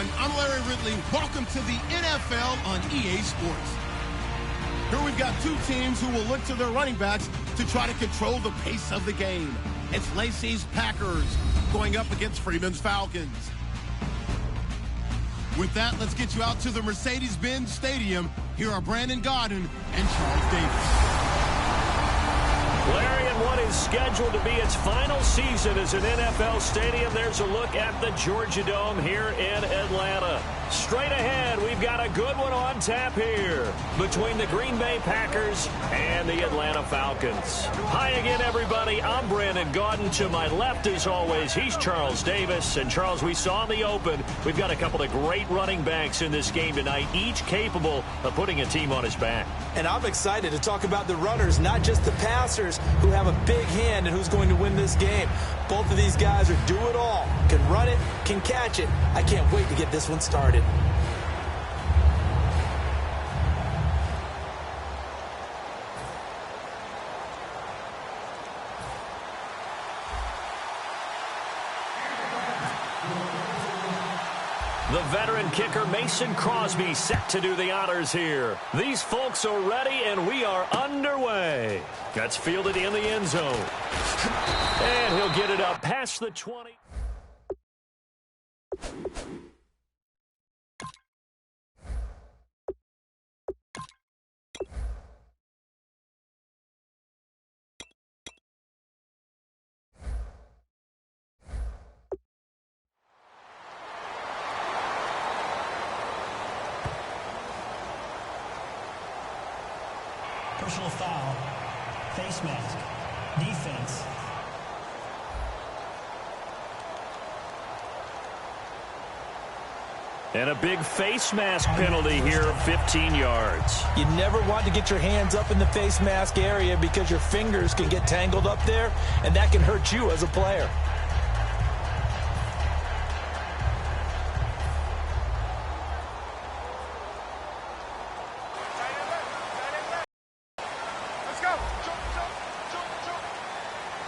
everyone. I'm Larry Ridley. Welcome to the NFL on EA Sports. Here we've got two teams who will look to their running backs to try to control the pace of the game. It's Lacey's Packers going up against Freeman's Falcons. With that, let's get you out to the Mercedes-Benz Stadium. Here are Brandon Gaudin and Charles Davis. Larry, in what is scheduled to be its final season as an NFL stadium, there's a look at the Georgia Dome here in Atlanta. Straight ahead, we've got a good one on tap here between the Green Bay Packers and the Atlanta Falcons. Hi again, everybody. I'm Brandon Gaudin. To my left, as always, he's Charles Davis. And, Charles, we saw in the open, we've got a couple of great running backs in this game tonight, each capable of putting a team on his back. And I'm excited to talk about the runners, not just the passers, who have a big hand and who's going to win this game. Both of these guys are do-it-all, can run it, can catch it. I can't wait to get this one started. The veteran kicker Mason Crosby set to do the honors here. These folks are ready, and we are underway. That's fielded in the end zone. And he'll get it up past the 20. Personal foul, face mask, defense. And a big face mask penalty here, 15 yards. You never want to get your hands up in the face mask area because your fingers can get tangled up there, and that can hurt you as a player.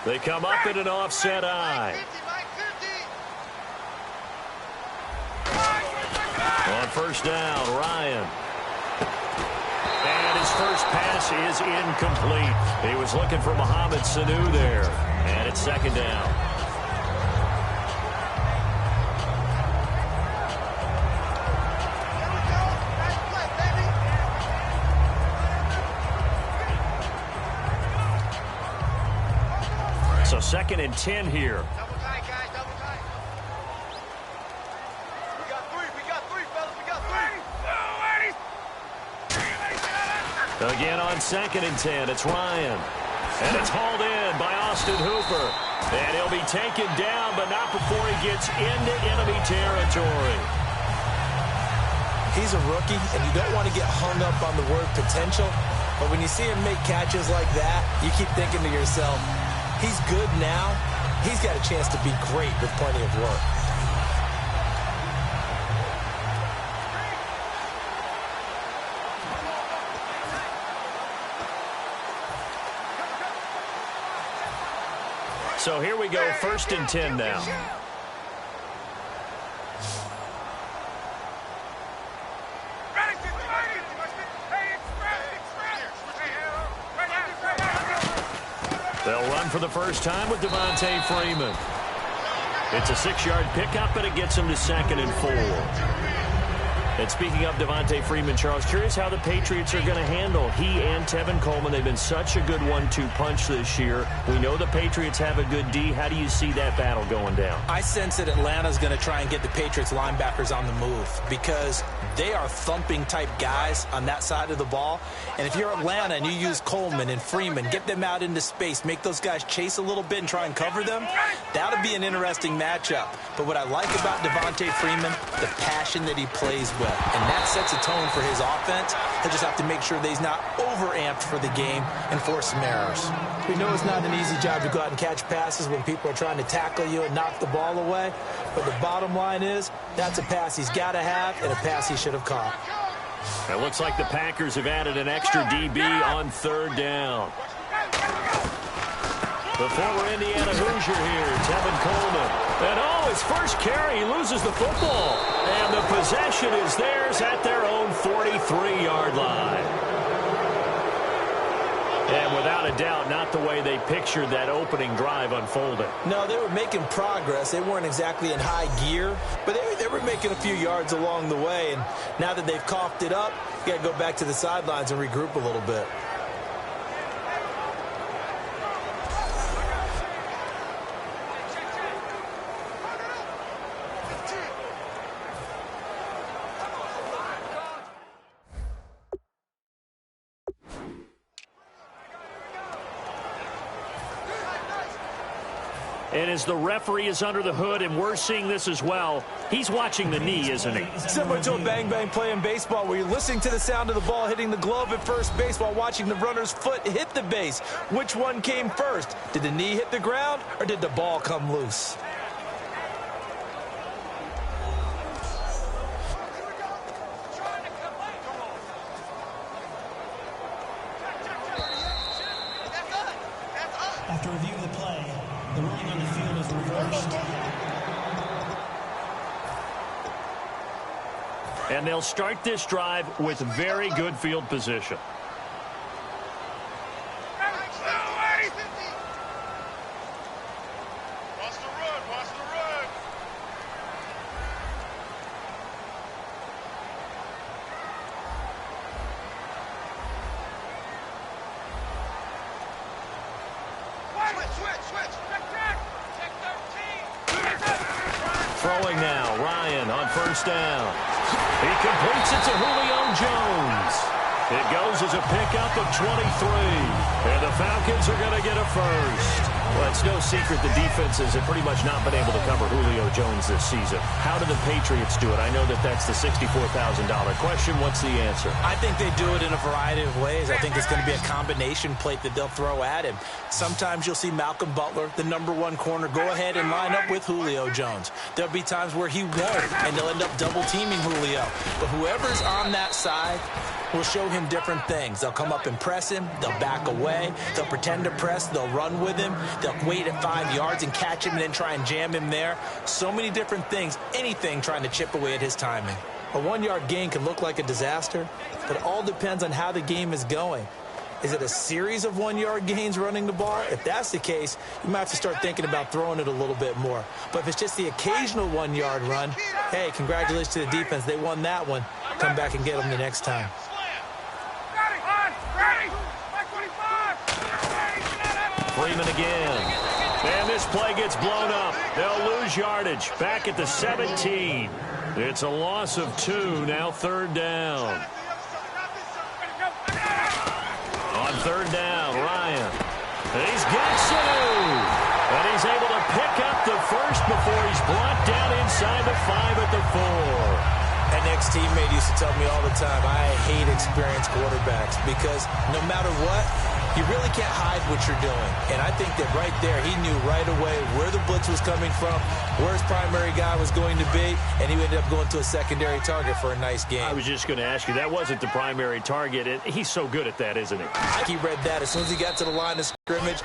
They come up in an offset eye. On first down, Ryan. And his first pass is incomplete. He was looking for Mohamed Sanu there. And it's second down. So second and 10 here. Double tight, guys, double tight. We got three, fellas, we got three. Again on second and 10, it's Ryan. And it's hauled in by Austin Hooper. And he'll be taken down, but not before he gets into enemy territory. He's a rookie, and you don't want to get hung up on the word potential. But when you see him make catches like that, you keep thinking to yourself, he's good now. He's got a chance to be great with plenty of work. So here we go, first and 10 now. They'll run for the first time with Devontae Freeman. It's a 6-yard pickup, but it gets him to second and 4. And speaking of Devontae Freeman, Charles, curious how the Patriots are going to handle he and Tevin Coleman. They've been such a good 1-2 punch this year. We know the Patriots have a good D. How do you see that battle going down? I sense that Atlanta's going to try and get the Patriots linebackers on the move because they are thumping type guys on that side of the ball. And if you're Atlanta and you use Coleman and Freeman, get them out into space, make those guys chase a little bit and try and cover them, that'll be an interesting matchup. But what I like about Devontae Freeman, the passion that he plays with. And that sets a tone for his offense. He'll just have to make sure that he's not overamped for the game and force some errors. We know it's not an easy job to go out and catch passes when people are trying to tackle you and knock the ball away. But the bottom line is, that's a pass he's got to have and a pass he should have caught. It looks like the Packers have added an extra DB on third down. The former Indiana Hoosier here, Tevin Coleman. And his first carry, he loses the football. And the possession is theirs at their own 43-yard line. And without a doubt, not the way they pictured that opening drive unfolding. No, they were making progress. They weren't exactly in high gear, but they were making a few yards along the way. And now that they've coughed it up, you got to go back to the sidelines and regroup a little bit. And as the referee is under the hood, and we're seeing this as well, he's watching the knee, isn't he? Similar to a bang-bang play in baseball where you're listening to the sound of the ball hitting the glove at first base while watching the runner's foot hit the base. Which one came first? Did the knee hit the ground or did the ball come loose? After review of the play, the ruling on the field is reversed. And they'll start this drive with very good field position. Throwing now, Ryan on first down. He completes it to Julio Jones. It goes as a pickup of 23. And the Falcons are going to get a first. Well, it's no secret the defenses have pretty much not been able to cover Julio Jones this season. How do the Patriots do it? I know that that's the $64,000 question. What's the answer? I think they do it in a variety of ways. I think it's going to be a combination plate that they'll throw at him. Sometimes you'll see Malcolm Butler, the #1 corner, go ahead and line up with Julio Jones. There'll be times where he won't, and they'll end up double-teaming Julio. But whoever's on that side will show him different things. They'll come up and press him. They'll back away. They'll pretend to press. They'll run with him. They'll wait at 5 yards and catch him and then try and jam him there. So many different things. Anything trying to chip away at his timing. A 1-yard gain can look like a disaster, but it all depends on how the game is going. Is it a series of 1-yard gains running the ball? If that's the case, you might have to start thinking about throwing it a little bit more. But if it's just the occasional 1-yard run, hey, congratulations to the defense. They won that one. Come back and get them the next time. Freeman again. And this play gets blown up. They'll lose yardage. Back at the 17. It's a loss of 2. Now 3rd down. On 3rd down, Ryan. He's got 2. And he's able to pick up the first before he's brought down inside the 5 at the 4. An ex-teammate used to tell me all the time, I hate experienced quarterbacks because no matter what, you really can't hide what you're doing. And I think that right there, he knew right away where the blitz was coming from, where his primary guy was going to be, and he ended up going to a secondary target for a nice game. I was just going to ask you, that wasn't the primary target. He's so good at that, isn't he? He read that as soon as he got to the line of scrimmage,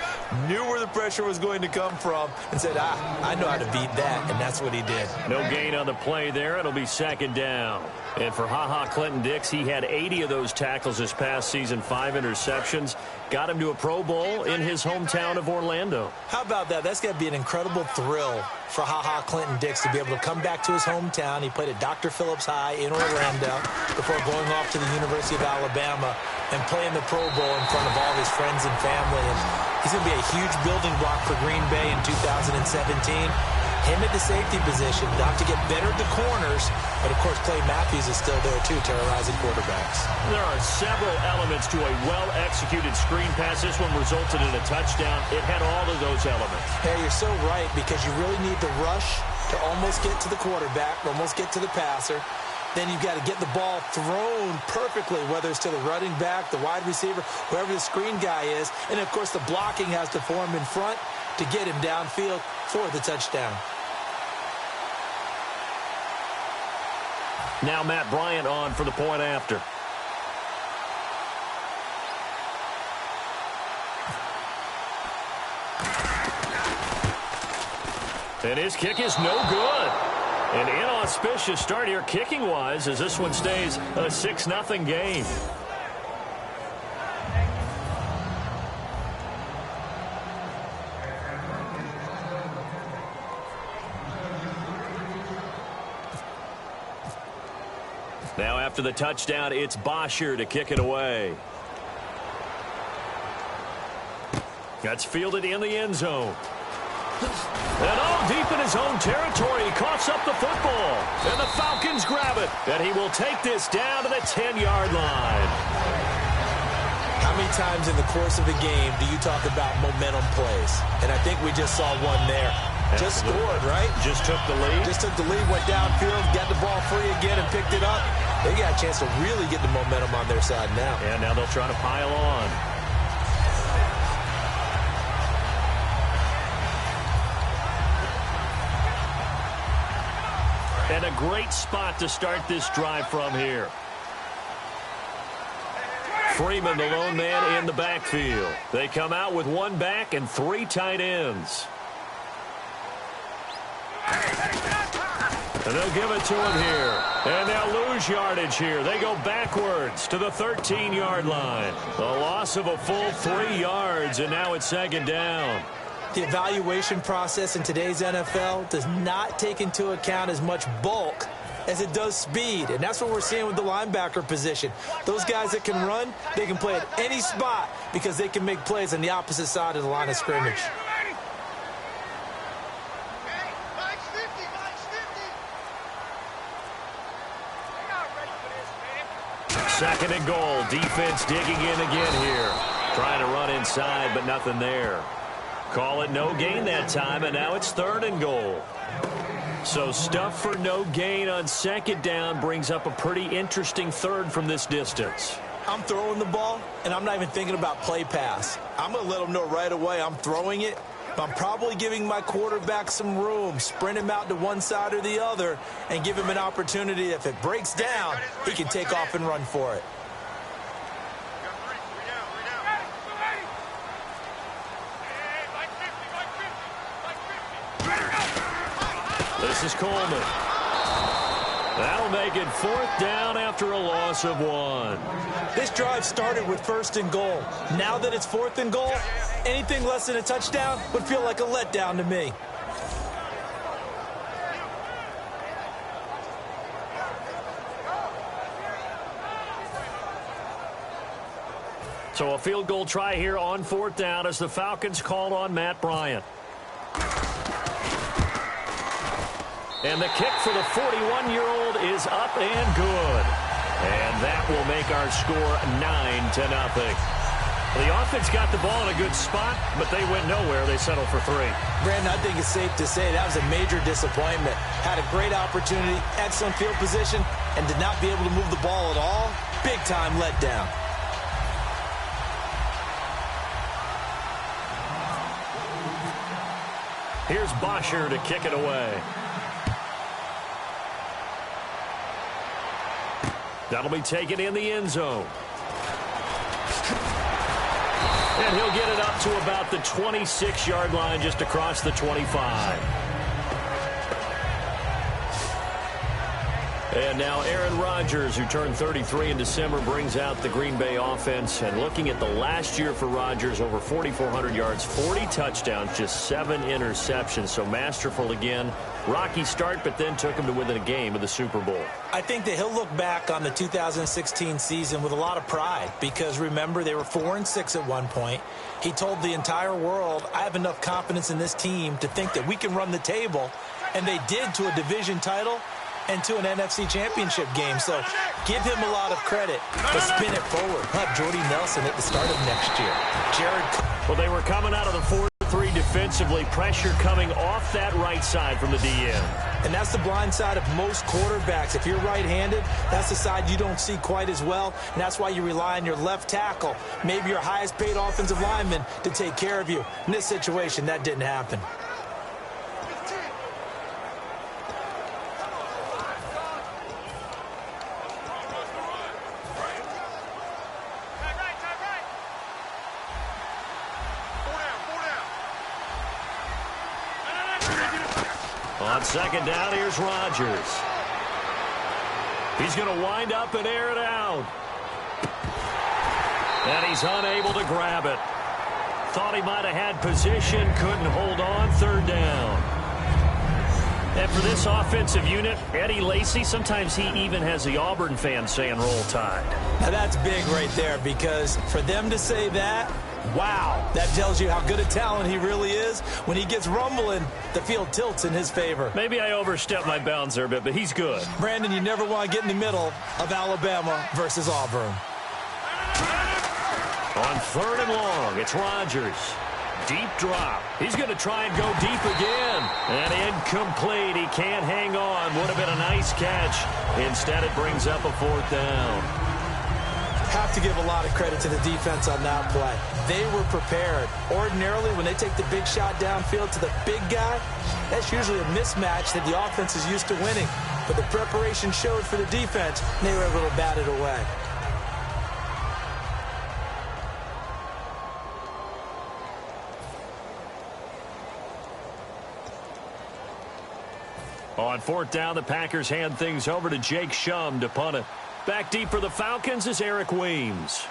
knew where the pressure was going to come from, and said, I know how to beat that, and that's what he did. No gain on the play there. It'll be 2nd down. And for Clinton-Dix, he had 80 of those tackles this past season, 5 interceptions. Got him to a Pro Bowl in his hometown of Orlando. How about that? That's got to be an incredible thrill for Clinton-Dix to be able to come back to his hometown. He played at Dr. Phillips High in Orlando before going off to the University of Alabama and playing the Pro Bowl in front of all his friends and family. And he's going to be a huge building block for Green Bay in 2017. Him at the safety position, not to get better at the corners, but of course Clay Matthews is still there too, terrorizing quarterbacks. There are several elements to a well-executed screen pass. This one resulted in a touchdown. It had all of those elements. Hey, you're so right, because you really need the rush to almost get to the quarterback, almost get to the passer. Then you've got to get the ball thrown perfectly, whether it's to the running back, the wide receiver, whoever the screen guy is. And of course the blocking has to form in front to get him downfield for the touchdown. Now Matt Bryant on for the point after. And his kick is no good. An inauspicious start here kicking-wise as this one stays a 6-0 game. Now after the touchdown, it's Bosher to kick it away. That's fielded in the end zone. And deep in his own territory, he coughs up the football. And the Falcons grab it. And he will take this down to the 10-yard line. How many times in the course of a game do you talk about momentum plays? And I think we just saw one there. Just scored, right? Just took the lead. Just took the lead, went downfield, got the ball free again and picked it up. They got a chance to really get the momentum on their side now. And now they'll try to pile on. And a great spot to start this drive from here. Freeman, the lone man in the backfield. They come out with one back and three tight ends. And they'll give it to him here. And they'll lose yardage here. They go backwards to the 13-yard line. A loss of a full 3 yards, and now it's second down. The evaluation process in today's NFL does not take into account as much bulk as it does speed. And that's what we're seeing with the linebacker position. Those guys that can run, they can play at any spot because they can make plays on the opposite side of the line of scrimmage. Second and goal. Defense digging in again here. Trying to run inside, but nothing there. Call it no gain that time, and now it's third and goal. So stuff for no gain on second down brings up a pretty interesting third from this distance. I'm throwing the ball, and I'm not even thinking about play pass. I'm going to let them know right away I'm throwing it. I'm probably giving my quarterback some room, sprint him out to one side or the other, and give him an opportunity. If it breaks down, he can take off and run for it. This is Coleman. That'll make it fourth down after a loss of 1. This drive started with first and goal. Now that it's fourth and goal, anything less than a touchdown would feel like a letdown to me. So a field goal try here on fourth down as the Falcons called on Matt Bryant. And the kick for the 41-year-old is up and good. And that will make our score 9-0. The offense got the ball in a good spot, but they went nowhere. They settled for 3. Brandon, I think it's safe to say that was a major disappointment. Had a great opportunity, excellent field position, and did not be able to move the ball at all. Big-time letdown. Here's Bosher to kick it away. That'll be taken in the end zone. And he'll get it up to about the 26-yard line, just across the 25. And now Aaron Rodgers, who turned 33 in December, brings out the Green Bay offense. And looking at the last year for Rodgers, over 4,400 yards, 40 touchdowns, just 7 interceptions. So masterful again. Rocky start, but then took him to within a game of the Super Bowl. I think that he'll look back on the 2016 season with a lot of pride because, remember, they were 4-6 at one point. He told the entire world, I have enough confidence in this team to think that we can run the table, and they did to a division title and to an NFC championship game. So give him a lot of credit, but spin it forward. Have Jordy Nelson at the start of next year. Well, they were coming out of the 4-3 defensively. Pressure coming off that right side from the DN. And that's the blind side of most quarterbacks. If you're right-handed, that's the side you don't see quite as well. And that's why you rely on your left tackle, maybe your highest-paid offensive lineman, to take care of you. In this situation, that didn't happen. On second down, here's Rodgers. He's going to wind up and air it out. And he's unable to grab it. Thought he might have had position, couldn't hold on, third down. And for this offensive unit, Eddie Lacy, sometimes he even has the Auburn fans saying roll tide. Now that's big right there, because for them to say that, wow, that tells you how good a talent he really is. When he gets rumbling, the field tilts in his favor. Maybe I overstepped my bounds there a bit, but he's good. Brandon, you never want to get in the middle of Alabama versus Auburn. On third and long, it's Rodgers. Deep drop. He's going to try and go deep again. And incomplete. He can't hang on. Would have been a nice catch. Instead, it brings up a fourth down. Have to give a lot of credit to the defense on that play. They were prepared. Ordinarily, when they take the big shot downfield to the big guy, that's usually a mismatch that the offense is used to winning. But the preparation showed for the defense, and they were able to bat it away. On fourth down, the Packers hand things over to Jake Shum to punt it. Back deep for the Falcons is Eric Weems.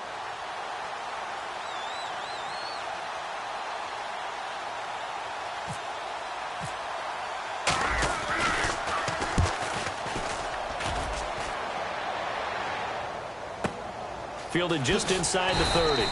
Fielded just inside the 30.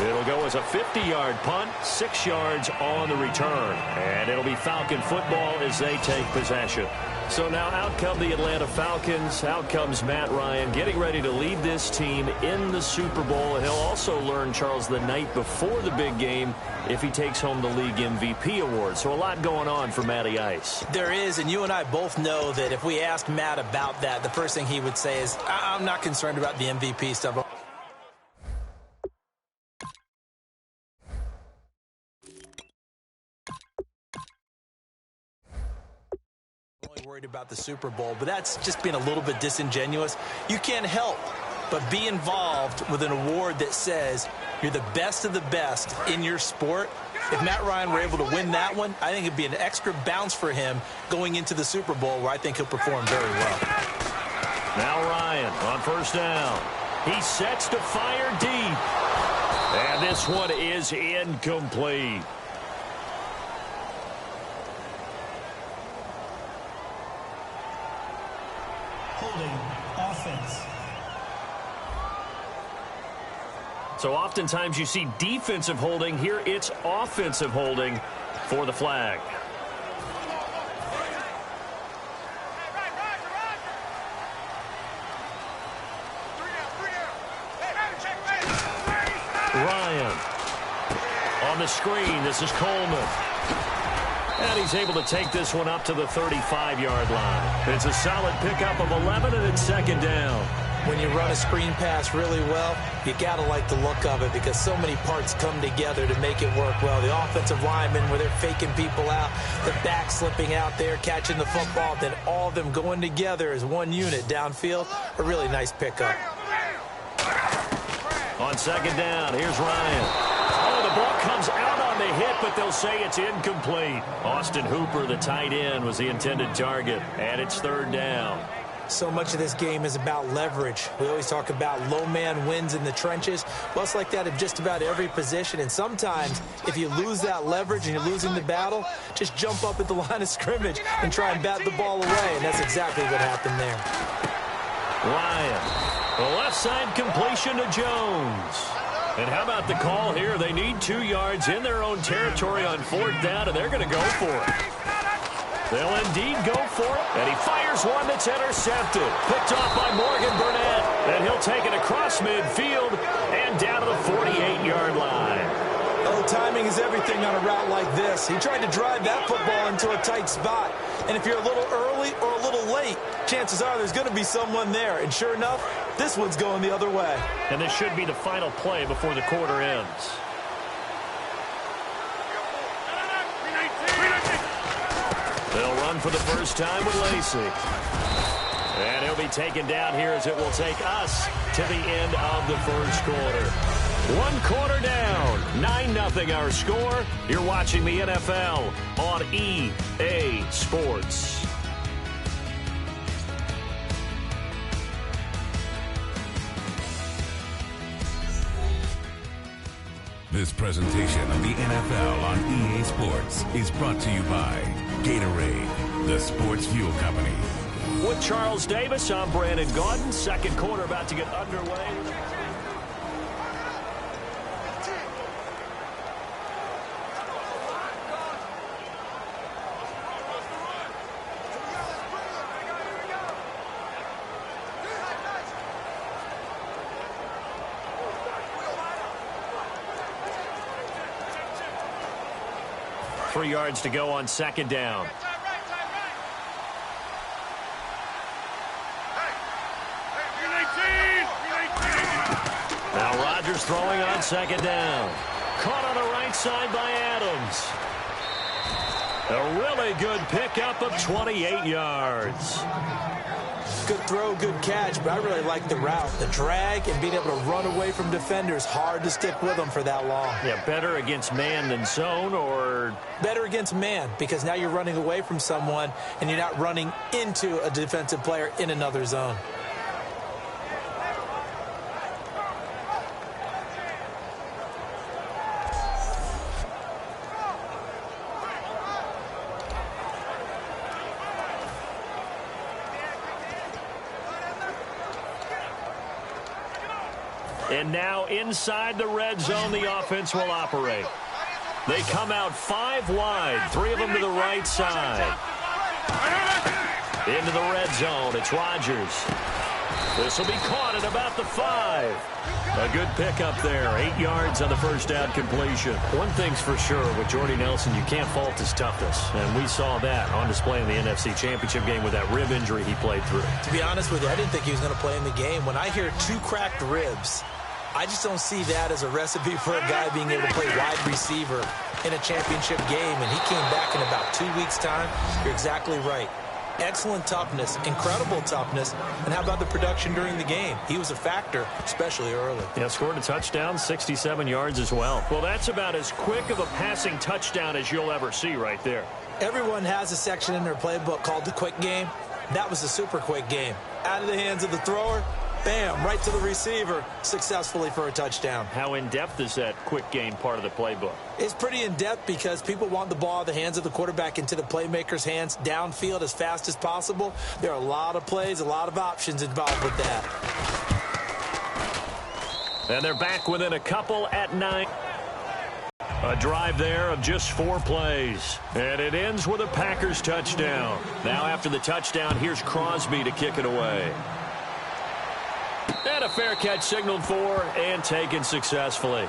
It'll go as a 50-yard punt, 6 yards on the return. And it'll be Falcon football as they take possession. So now out come the Atlanta Falcons. Out comes Matt Ryan getting ready to lead this team in the Super Bowl. And he'll also learn, Charles, the night before the big game if he takes home the league MVP award. So a lot going on for Matty Ice. There is, and you and I both know that if we asked Matt about that, the first thing he would say is, I'm not concerned about the MVP stuff. Worried about the Super Bowl, but that's just being a little bit disingenuous. You can't help but be involved with an award that says you're the best of the best in your sport. If Matt Ryan were able to win that one, I think it'd be an extra bounce for him going into the Super Bowl, where I think he'll perform very well. Now Ryan on first down. He sets to fire deep. And this one is incomplete. Offense. So oftentimes you see defensive holding. Here it's offensive holding for the flag. Ryan on the screen. This is Coleman. And he's able to take this one up to the 35-yard line. It's a solid pickup of 11, and it's second down. When you run a screen pass really well, you got to like the look of it, because so many parts come together to make it work well. The offensive linemen, where they're faking people out, the back slipping out there, catching the football, then all of them going together as one unit downfield. A really nice pickup. On second down, here's Ryan. Oh, the ball comes out on the hit, but they'll say it's incomplete. Austin Hooper, the tight end, was the intended target, and it's third down. So much of this game is about leverage. We always talk about low man wins in the trenches. Well, it's like that in just about every position. And sometimes, if you lose that leverage and you're losing the battle, just jump up at the line of scrimmage and try and bat the ball away. And that's exactly what happened there. Ryan, the left side completion to Jones. And how about the call here? They need 2 yards in their own territory on fourth down, and they're going to go for it. They'll indeed go for it, and he fires one that's intercepted. Picked off by Morgan Burnett, and he'll take it across midfield and down to the 48-yard line. Oh, timing is everything on a route like this. He tried to drive that football into a tight spot, and if you're a little early or a little late, chances are there's going to be someone there, and sure enough, this one's going the other way. And this should be the final play before the quarter ends. They'll run for the first time with Lacy. And he'll be taken down here as it will take us to the end of the first quarter. One quarter down, 9-0 our score. You're watching the NFL on EA Sports. This presentation of the NFL on EA Sports is brought to you by Gatorade, the sports fuel company. With Charles Davis, I'm Brandon Gaudin. Second quarter about to get underway. Three yards to go on second down. Now Rodgers throwing on second down. Caught on the right side by Adams. A really good pickup of 28 yards. Good throw, good catch, but I really like the route. The drag and being able to run away from defenders, hard to stick with them for that long. Yeah, better against man than zone, or? Better against man, because now you're running away from someone and you're not running into a defensive player in another zone. And now inside the red zone, the offense will operate. They come out 5 wide, 3 of them to the right side. Into the red zone, it's Rodgers. This will be caught at about the 5. A good pickup there, 8 yards on the first down completion. One thing's for sure, with Jordy Nelson, you can't fault his toughness. And we saw that on display in the NFC Championship game with that rib injury he played through. To be honest with you, I didn't think he was going to play in the game. When I hear 2 cracked ribs, I just don't see that as a recipe for a guy being able to play wide receiver in a championship game. And he came back in about 2 weeks' time. You're exactly right. Excellent toughness, incredible toughness. And how about the production during the game? He was a factor, especially early. Yeah, scored a touchdown, 67 yards as well. Well, that's about as quick of a passing touchdown as you'll ever see right there. Everyone has a section in their playbook called the quick game. That was the super quick game. Out of the hands of the thrower, bam, right to the receiver, successfully for a touchdown. How in-depth is that quick game part of the playbook? It's pretty in-depth because people want the ball out of the hands of the quarterback into the playmaker's hands downfield as fast as possible. There are a lot of plays, a lot of options involved with that. And they're back within a couple at 9. A drive there of just 4 plays. And it ends with a Packers touchdown. Now after the touchdown, here's Crosby to kick it away. And a fair catch signaled for and taken successfully.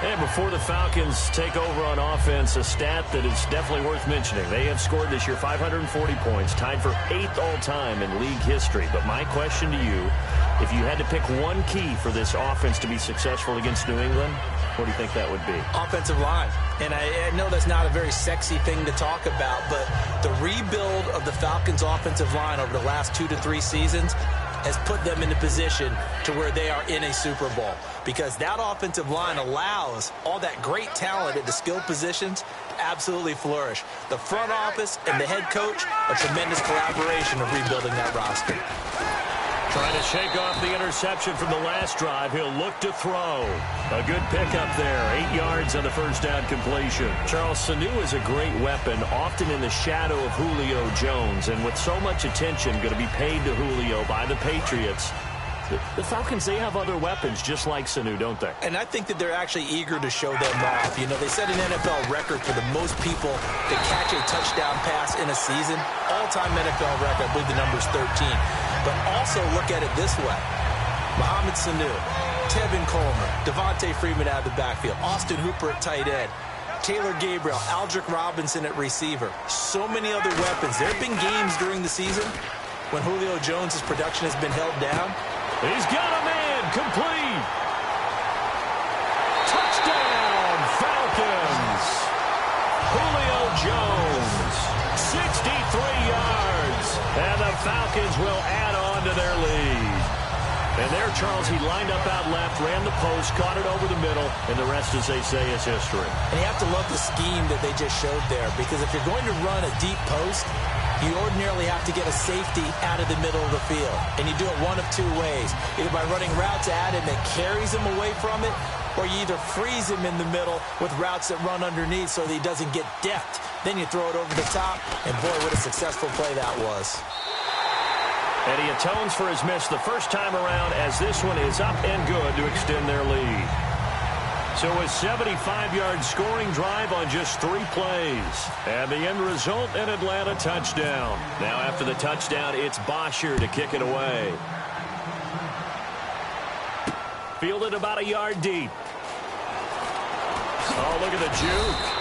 And before the Falcons take over on offense, a stat that is definitely worth mentioning. They have scored this year 540 points, tied for 8th all-time in league history. But my question to you, if you had to pick one key for this offense to be successful against New England, what do you think that would be? Offensive line. And I know that's not a very sexy thing to talk about, but the rebuild of the Falcons' offensive line over the last 2 to 3 seasons has put them in a position to where they are in a Super Bowl, because that offensive line allows all that great talent at the skill positions to absolutely flourish. The front office and the head coach, a tremendous collaboration of rebuilding that roster. Trying to shake off the interception from the last drive. He'll look to throw. A good pickup there. 8 yards on the first down completion. Charles, Sanu is a great weapon, often in the shadow of Julio Jones. And with so much attention going to be paid to Julio by the Patriots, the Falcons, they have other weapons just like Sanu, don't they? And I think that they're actually eger to show them off. You know, they set an NFL record for the most people to catch a touchdown pass in a season. All-time NFL record, I believe the number is 13. But also look at it this way. Mohamed Sanu, Tevin Coleman, Devontae Freeman out of the backfield, Austin Hooper at tight end, Taylor Gabriel, Aldrick Robinson at receiver. So many other weapons. There have been games during the season when Julio Jones' production has been held down. He's got a man, complete. Touchdown, Falcons. Julio Jones, 63 yards. And the Falcons will add on to their lead. And there, Charles, he lined up out left, ran the post, caught it over the middle, and the rest, as they say, is history. And you have to love the scheme that they just showed there, because if you're going to run a deep post, you ordinarily have to get a safety out of the middle of the field. And you do it one of two ways, either by running routes at him that carries him away from it, or you either freeze him in the middle with routes that run underneath so that he doesn't get depth. Then you throw it over the top, and boy, what a successful play that was. And he atones for his miss the first time around, as this one is up and good to extend their lead. So a 75-yard scoring drive on just 3 plays. And the end result, an Atlanta touchdown. Now after the touchdown, it's Bosher to kick it away. Fielded about a yard deep. Oh, look at the juke.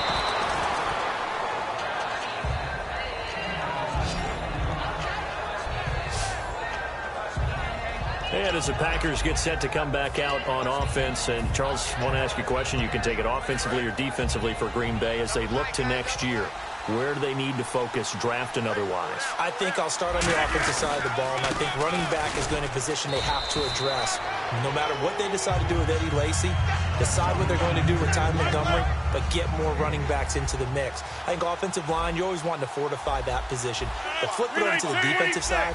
And as the Packers get set to come back out on offense, and Charles, I want to ask you a question. You can take it offensively or defensively for Green Bay as they look to next year. Where do they need to focus, draft and otherwise? I think I'll start on the offensive side of the ball, and I think running back is going to be a position they have to address. No matter what they decide to do with Eddie Lacy, decide what they're going to do with Ty Montgomery, but get more running backs into the mix. I think offensive line, you always want to fortify that position. But flip it over to the defensive side.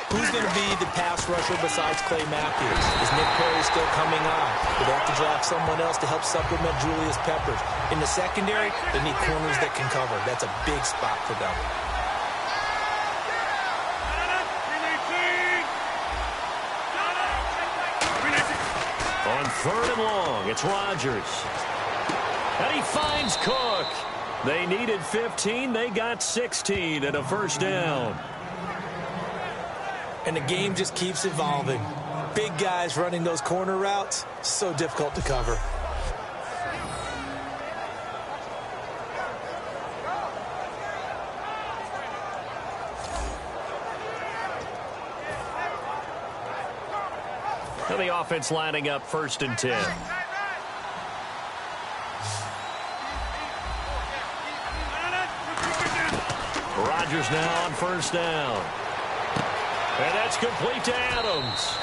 Who's going to be the pass rusher besides Clay Matthews? Is Nick Perry still coming on? Do they have to draft someone else to help supplement Julius Peppers? In the secondary, they need corners that can cover. That's a big spot for them. On 3rd and long, it's Rodgers. And he finds Cook. They needed 15. They got 16 and a first down. And the game just keeps evolving. Big guys running those corner routes, so difficult to cover. And the offense lining up 1st and 10. Rodgers now on 1st down. And that's complete to Adams.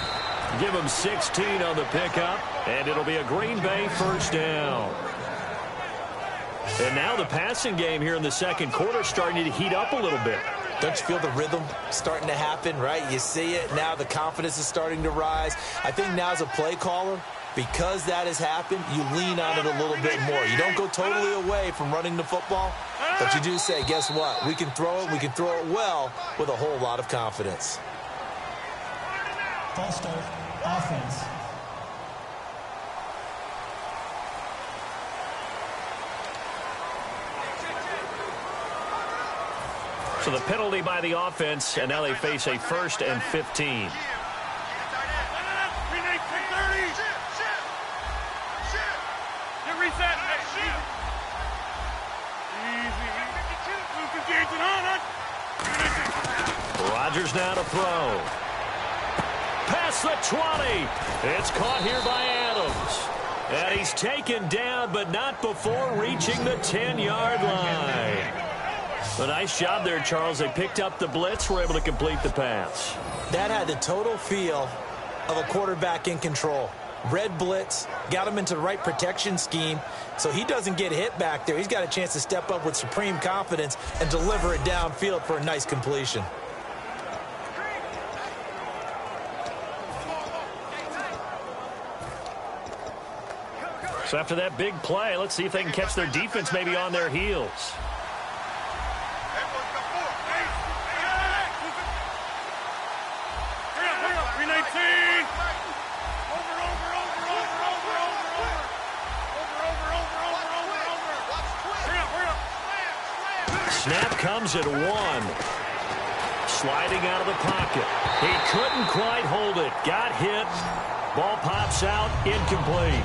Give him 16 on the pickup, and it'll be a Green Bay 1st down. And now the passing game here in the second quarter starting to heat up a little bit. Don't you feel the rhythm starting to happen, right? You see it. Now the confidence is starting to rise. I think now as a play caller, because that has happened, you lean on it a little bit more. You don't go totally away from running the football, but you do say, guess what? We can throw it well with a whole lot of confidence. False start, offense. So the penalty by the offense, and now they face a 1st and 15. Rodgers now to throw. Past the 20. It's caught here by Adams. And he's taken down, but not before reaching the 10-yard line. A nice job there, Charles. They picked up the blitz, were able to complete the pass. That had the total feel of a quarterback in control. Red blitz, got him into the right protection scheme, so he doesn't get hit back there. He's got a chance to step up with supreme confidence and deliver it downfield for a nice completion. So after that big play, let's see if they can catch their defense maybe on their heels. Snap comes at 1. Sliding out of the pocket. He couldn't quite hold it. Got hit. Ball pops out. Incomplete.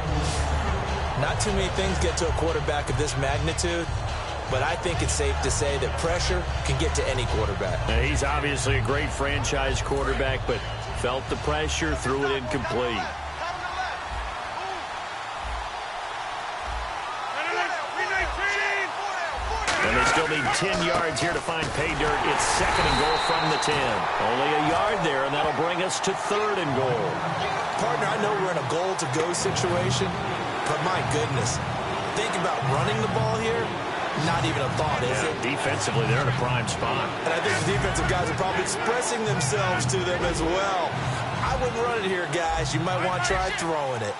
Not too many things get to a quarterback of this magnitude, but I think it's safe to say that pressure can get to any quarterback. Now, he's obviously a great franchise quarterback, but felt the pressure, threw it incomplete. And They still need 10 yards here to find pay dirt. It's 2nd and goal from the 10. Only a yard there, and that'll bring us to 3rd and goal. Partner, I know we're in a goal-to-go situation, but my goodness, think about running the ball here. Not even a thought, is it? Defensively, they're in a prime spot. And I think the defensive guys are probably expressing themselves to them as well. I wouldn't run it here, guys. You might want to try throwing it.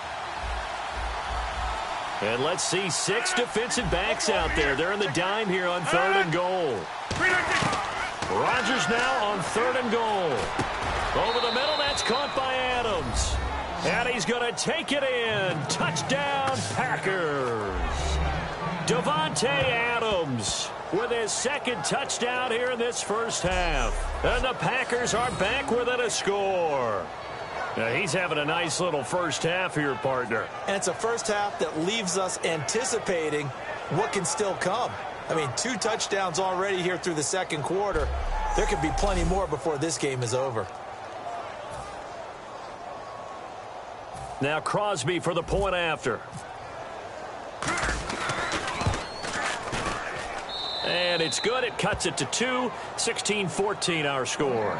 And let's see 6 defensive backs out there. They're in the dime here on 3rd and goal. Rodgers now on 3rd and goal. Over the middle, that's caught by Adams. And he's going to take it in. Touchdown, Packers. Davante Adams with his 2nd touchdown here in this first half. And the Packers are back within a score. Now, he's having a nice little first half here, partner. And it's a first half that leaves us anticipating what can still come. I mean, 2 touchdowns already here through the 2nd quarter. There could be plenty more before this game is over. Now Crosby for the point after. And it's good. It cuts it to 2. 16-14 our score.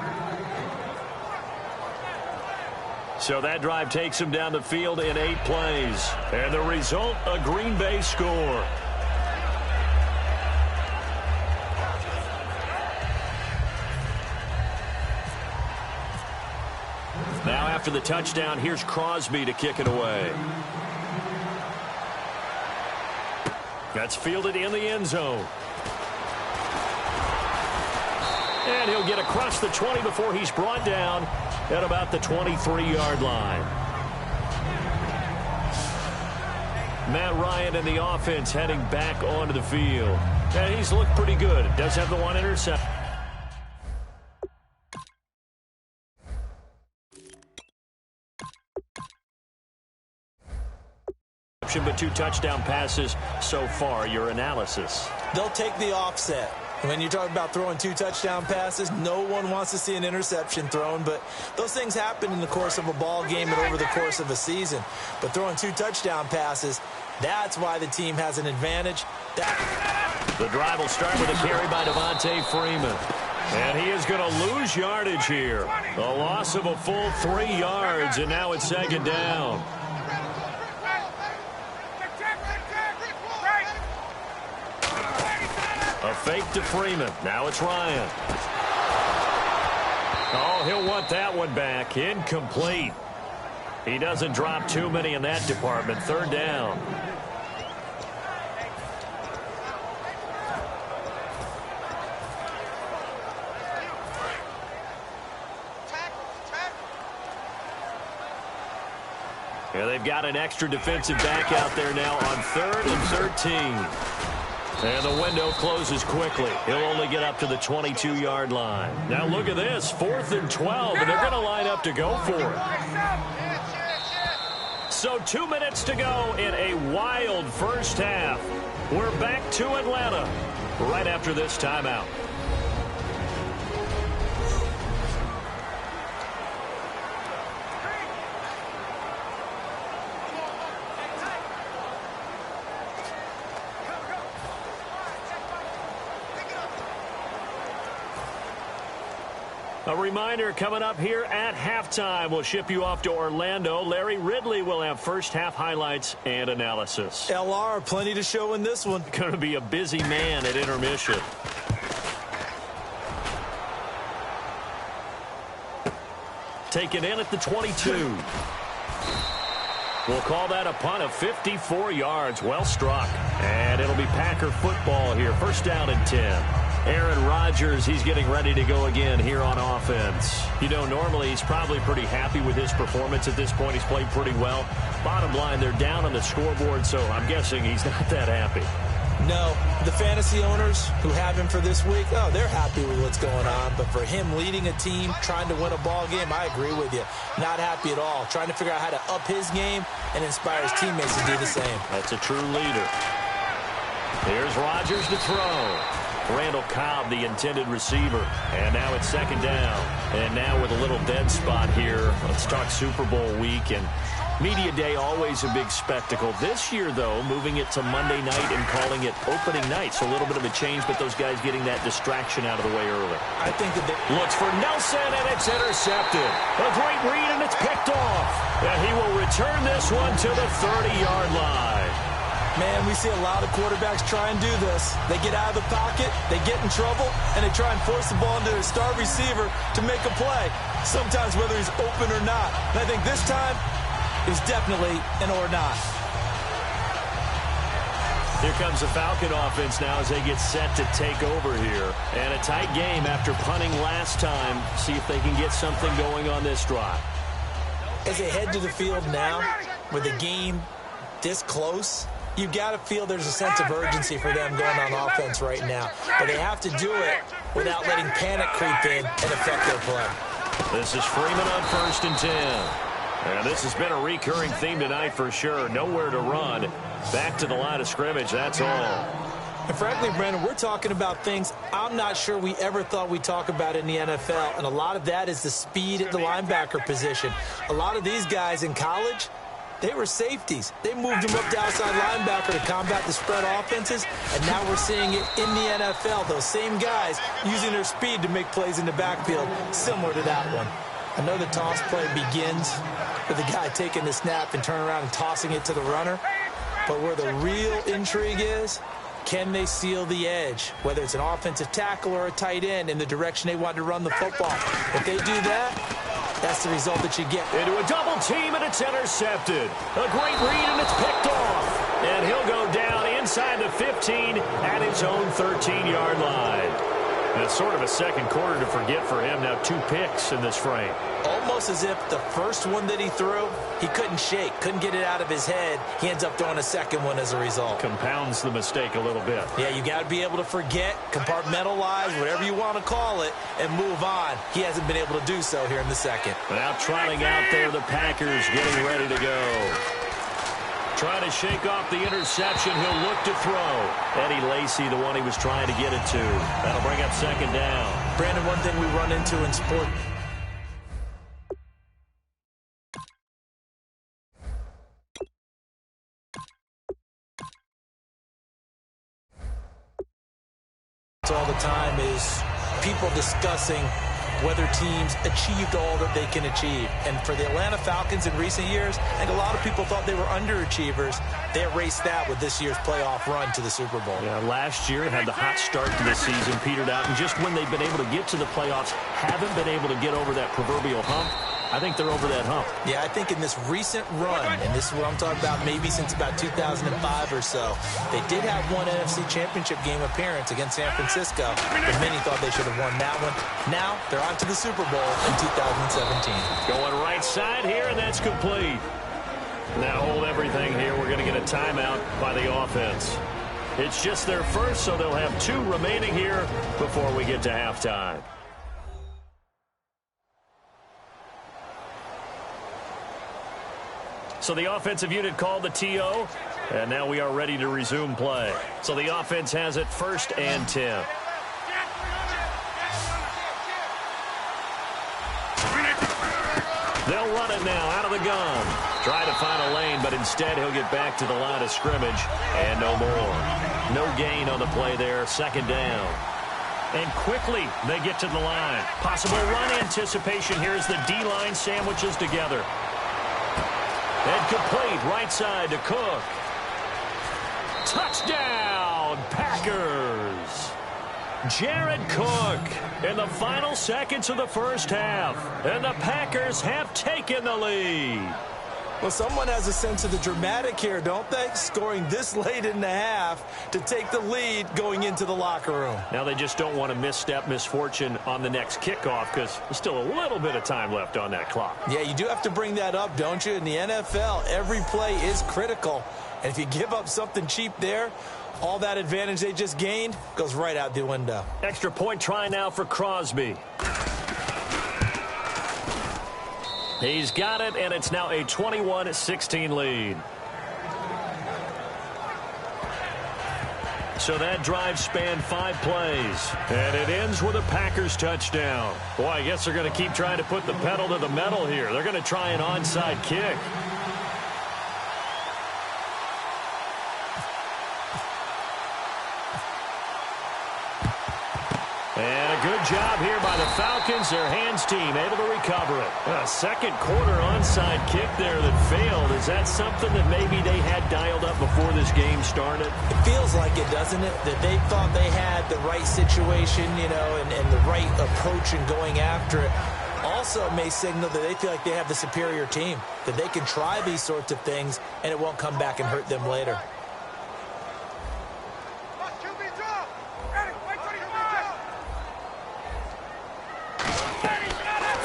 So that drive takes him down the field in 8 plays. And the result, a Green Bay score. Now after the touchdown, here's Crosby to kick it away. That's fielded in the end zone. And he'll get across the 20 before he's brought down at about the 23-yard line. Matt Ryan and the offense heading back onto the field. And he's looked pretty good. Does have the 1 interception. But 2 touchdown passes so far. Your analysis. They'll take the offset. When you're talking about throwing 2 touchdown passes, no one wants to see an interception thrown, but those things happen in the course of a ball game and over the course of a season. But throwing 2 touchdown passes, that's why the team has an advantage. The drive will start with a carry by Devontae Freeman. And he is going to lose yardage here. A loss of a full 3 yards, and now it's 2nd down. A fake to Freeman. Now it's Ryan. Oh, he'll want that one back. Incomplete. He doesn't drop too many in that department. 3rd down. Yeah, they've got an extra defensive back out there now on 3rd and 13. And the window closes quickly. He'll only get up to the 22-yard line. Now look at this, 4th and 12, and they're going to line up to go for it. So 2 minutes to go in a wild first half. We're back to Atlanta right after this timeout. A reminder, coming up here at halftime, we'll ship you off to Orlando. Larry Ridley will have first half highlights and analysis. LR, plenty to show in this one. Going to be a busy man at intermission. Taken in at the 22. We'll call that a punt of 54 yards. Well struck. And it'll be Packer football here. 1st down and 10. Aaron Rodgers, he's getting ready to go again here on offense. You know, normally he's probably pretty happy with his performance at this point. He's played pretty well. Bottom line, they're down on the scoreboard, so I'm guessing he's not that happy. No, the fantasy owners who have him for this week, oh, they're happy with what's going on. But for him leading a team, trying to win a ball game, I agree with you. Not happy at all. Trying to figure out how to up his game and inspire his teammates to do the same. That's a true leader. Here's Rodgers to throw. Randall Cobb, the intended receiver. And now it's 2nd down. And now with a little dead spot here, let's talk Super Bowl week. And Media Day, always a big spectacle. This year, though, moving it to Monday night and calling it opening night. So a little bit of a change, but those guys getting that distraction out of the way early. I think that they looks for Nelson, and it's intercepted. A great read, and it's picked off. And he will return this one to the 30-yard line. Man, we see a lot of quarterbacks try and do this. They get out of the pocket, they get in trouble, and they try and force the ball into their star receiver to make a play, sometimes whether he's open or not. And I think this time, it was definitely an or not. Here comes the Falcon offense now as they get set to take over here. And a tight game after punting last time. See if they can get something going on this drive. As they head to the field now, with the game this close, you've got to feel there's a sense of urgency for them going on offense right now. But they have to do it without letting panic creep in and affect their play. This is Freeman on 1st and 10. And this has been a recurring theme tonight for sure. Nowhere to run. Back to the line of scrimmage, that's all. And frankly, Brandon, we're talking about things I'm not sure we ever thought we'd talk about in the NFL. And a lot of that is the speed at the linebacker position. A lot of these guys in college, they were safeties. They moved them up to outside linebacker to combat the spread offenses, and now we're seeing it in the NFL. Those same guys using their speed to make plays in the backfield, similar to that one. I know the toss play begins with the guy taking the snap and turning around and tossing it to the runner, but where the real intrigue is, can they seal the edge, whether it's an offensive tackle or a tight end, in the direction they want to run the football? If they do that, that's the result that you get. Into a double team, and it's intercepted. A great read, and it's picked off. And he'll go down inside the 15 at his own 13-yard line. And it's sort of a second quarter to forget for him. Now 2 picks in this frame. Almost as if the first one that he threw, he couldn't shake, couldn't get it out of his head. He ends up throwing a second one as a result. Compounds the mistake a little bit. Yeah, you got to be able to forget, compartmentalize, whatever you want to call it, and move on. He hasn't been able to do so here in the second. Now trotting out there, the Packers getting ready to go. Trying to shake off the interception. He'll look to throw. Eddie Lacy, the one he was trying to get it to. That'll bring up second down. Brandon, one thing we run into in sport. All the time is people discussing whether teams achieved all that they can achieve. And for the Atlanta Falcons in recent years, I think a lot of people thought they were underachievers. They erased that with this year's playoff run to the Super Bowl. Yeah, last year had the hot start to the season, petered out, and just when they've been able to get to the playoffs, haven't been able to get over that proverbial hump. I think they're over that hump. Yeah, I think in this recent run, and this is what I'm talking about maybe since about 2005 or so, they did have one NFC Championship game appearance against San Francisco, but many thought they should have won that one. Now, they're on to the Super Bowl in 2017. Going right side here, and that's complete. Now hold everything here. We're going to get a timeout by the offense. It's just their first, so they'll have 2 remaining here before we get to halftime. So the offensive unit called the TO, and now we are ready to resume play. So the offense has it 1st and 10. They'll run it now out of the gun. Try to find a lane, but instead he'll get back to the line of scrimmage, and no more. No gain on the play there, 2nd down. And quickly they get to the line. Possible run anticipation here as the D-line sandwiches together. And complete right side to Cook. Touchdown, Packers. Jared Cook in the final seconds of the first half. And the Packers have taken the lead. Well, someone has a sense of the dramatic here, don't they? Scoring this late in the half to take the lead going into the locker room. Now they just don't want to misstep misfortune on the next kickoff because there's still a little bit of time left on that clock. Yeah, you do have to bring that up, don't you? In the NFL, every play is critical. And if you give up something cheap there, all that advantage they just gained goes right out the window. Extra point try now for Crosby. He's got it, and it's now a 21-16 lead. So that drive spanned 5 plays, and it ends with a Packers touchdown. Boy, I guess they're going to keep trying to put the pedal to the metal here. They're going to try an onside kick. And a good job here by the Falcons. Their hands team able to recover it. A second quarter onside kick there that failed. Is that something that maybe they had dialed up before this game started? It feels like it, doesn't it? That they thought they had the right situation, and the right approach in going after it. Also may signal that they feel like they have the superior team, that they can try these sorts of things and it won't come back and hurt them later.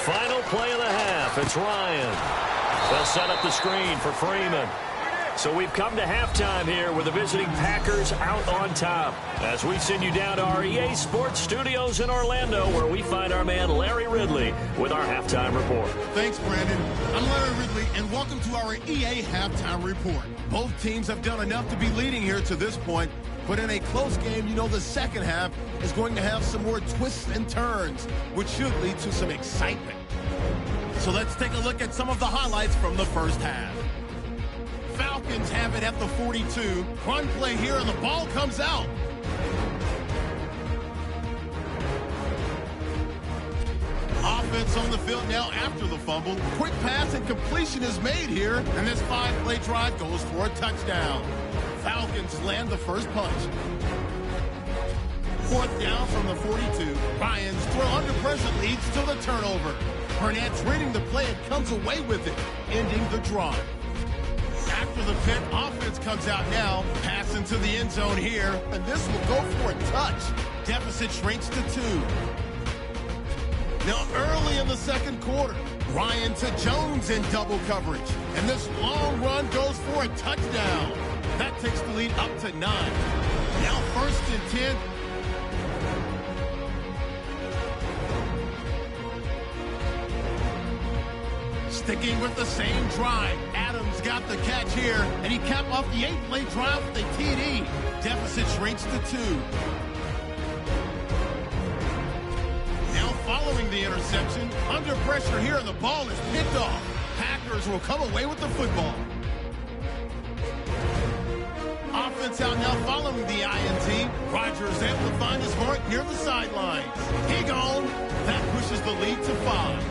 Final play of the half. It's Ryan. They'll set up the screen for Freeman. So we've come to halftime here with the visiting Packers out on top. As we send you down to our EA Sports Studios in Orlando, where we find our man Larry Ridley with our halftime report. Thanks, Brandon. I'm Larry Ridley, and welcome to our EA halftime report. Both teams have done enough to be leading here to this point, but in a close game, the second half is going to have some more twists and turns, which should lead to some excitement. So let's take a look at some of the highlights from the first half. Falcons have it at the 42. Run play here, and the ball comes out. Offense on the field now after the fumble. Quick pass and completion is made here, and this 5-play drive goes for a touchdown. Falcons land the first punch. Fourth down from the 42. Ryan's throw under pressure leads to the turnover. Burnett's reading the play and comes away with it, ending the drive. After the pick, offense comes out now. Pass into the end zone here, and this will go for a touch. Deficit shrinks to 2. Now early in the second quarter, Ryan to Jones in double coverage. And this long run goes for a touchdown. That takes the lead up to 9. Now 1st and 10. Sticking with the same drive. Adams got the catch here, and he capped off the 8-play drive with a TD. Deficit shrinks to 2. Now following the interception, under pressure here, and the ball is picked off. Packers will come away with the football. Offense out now following the INT. Rodgers able to find his mark near the sidelines. He gone. That pushes the lead to 5.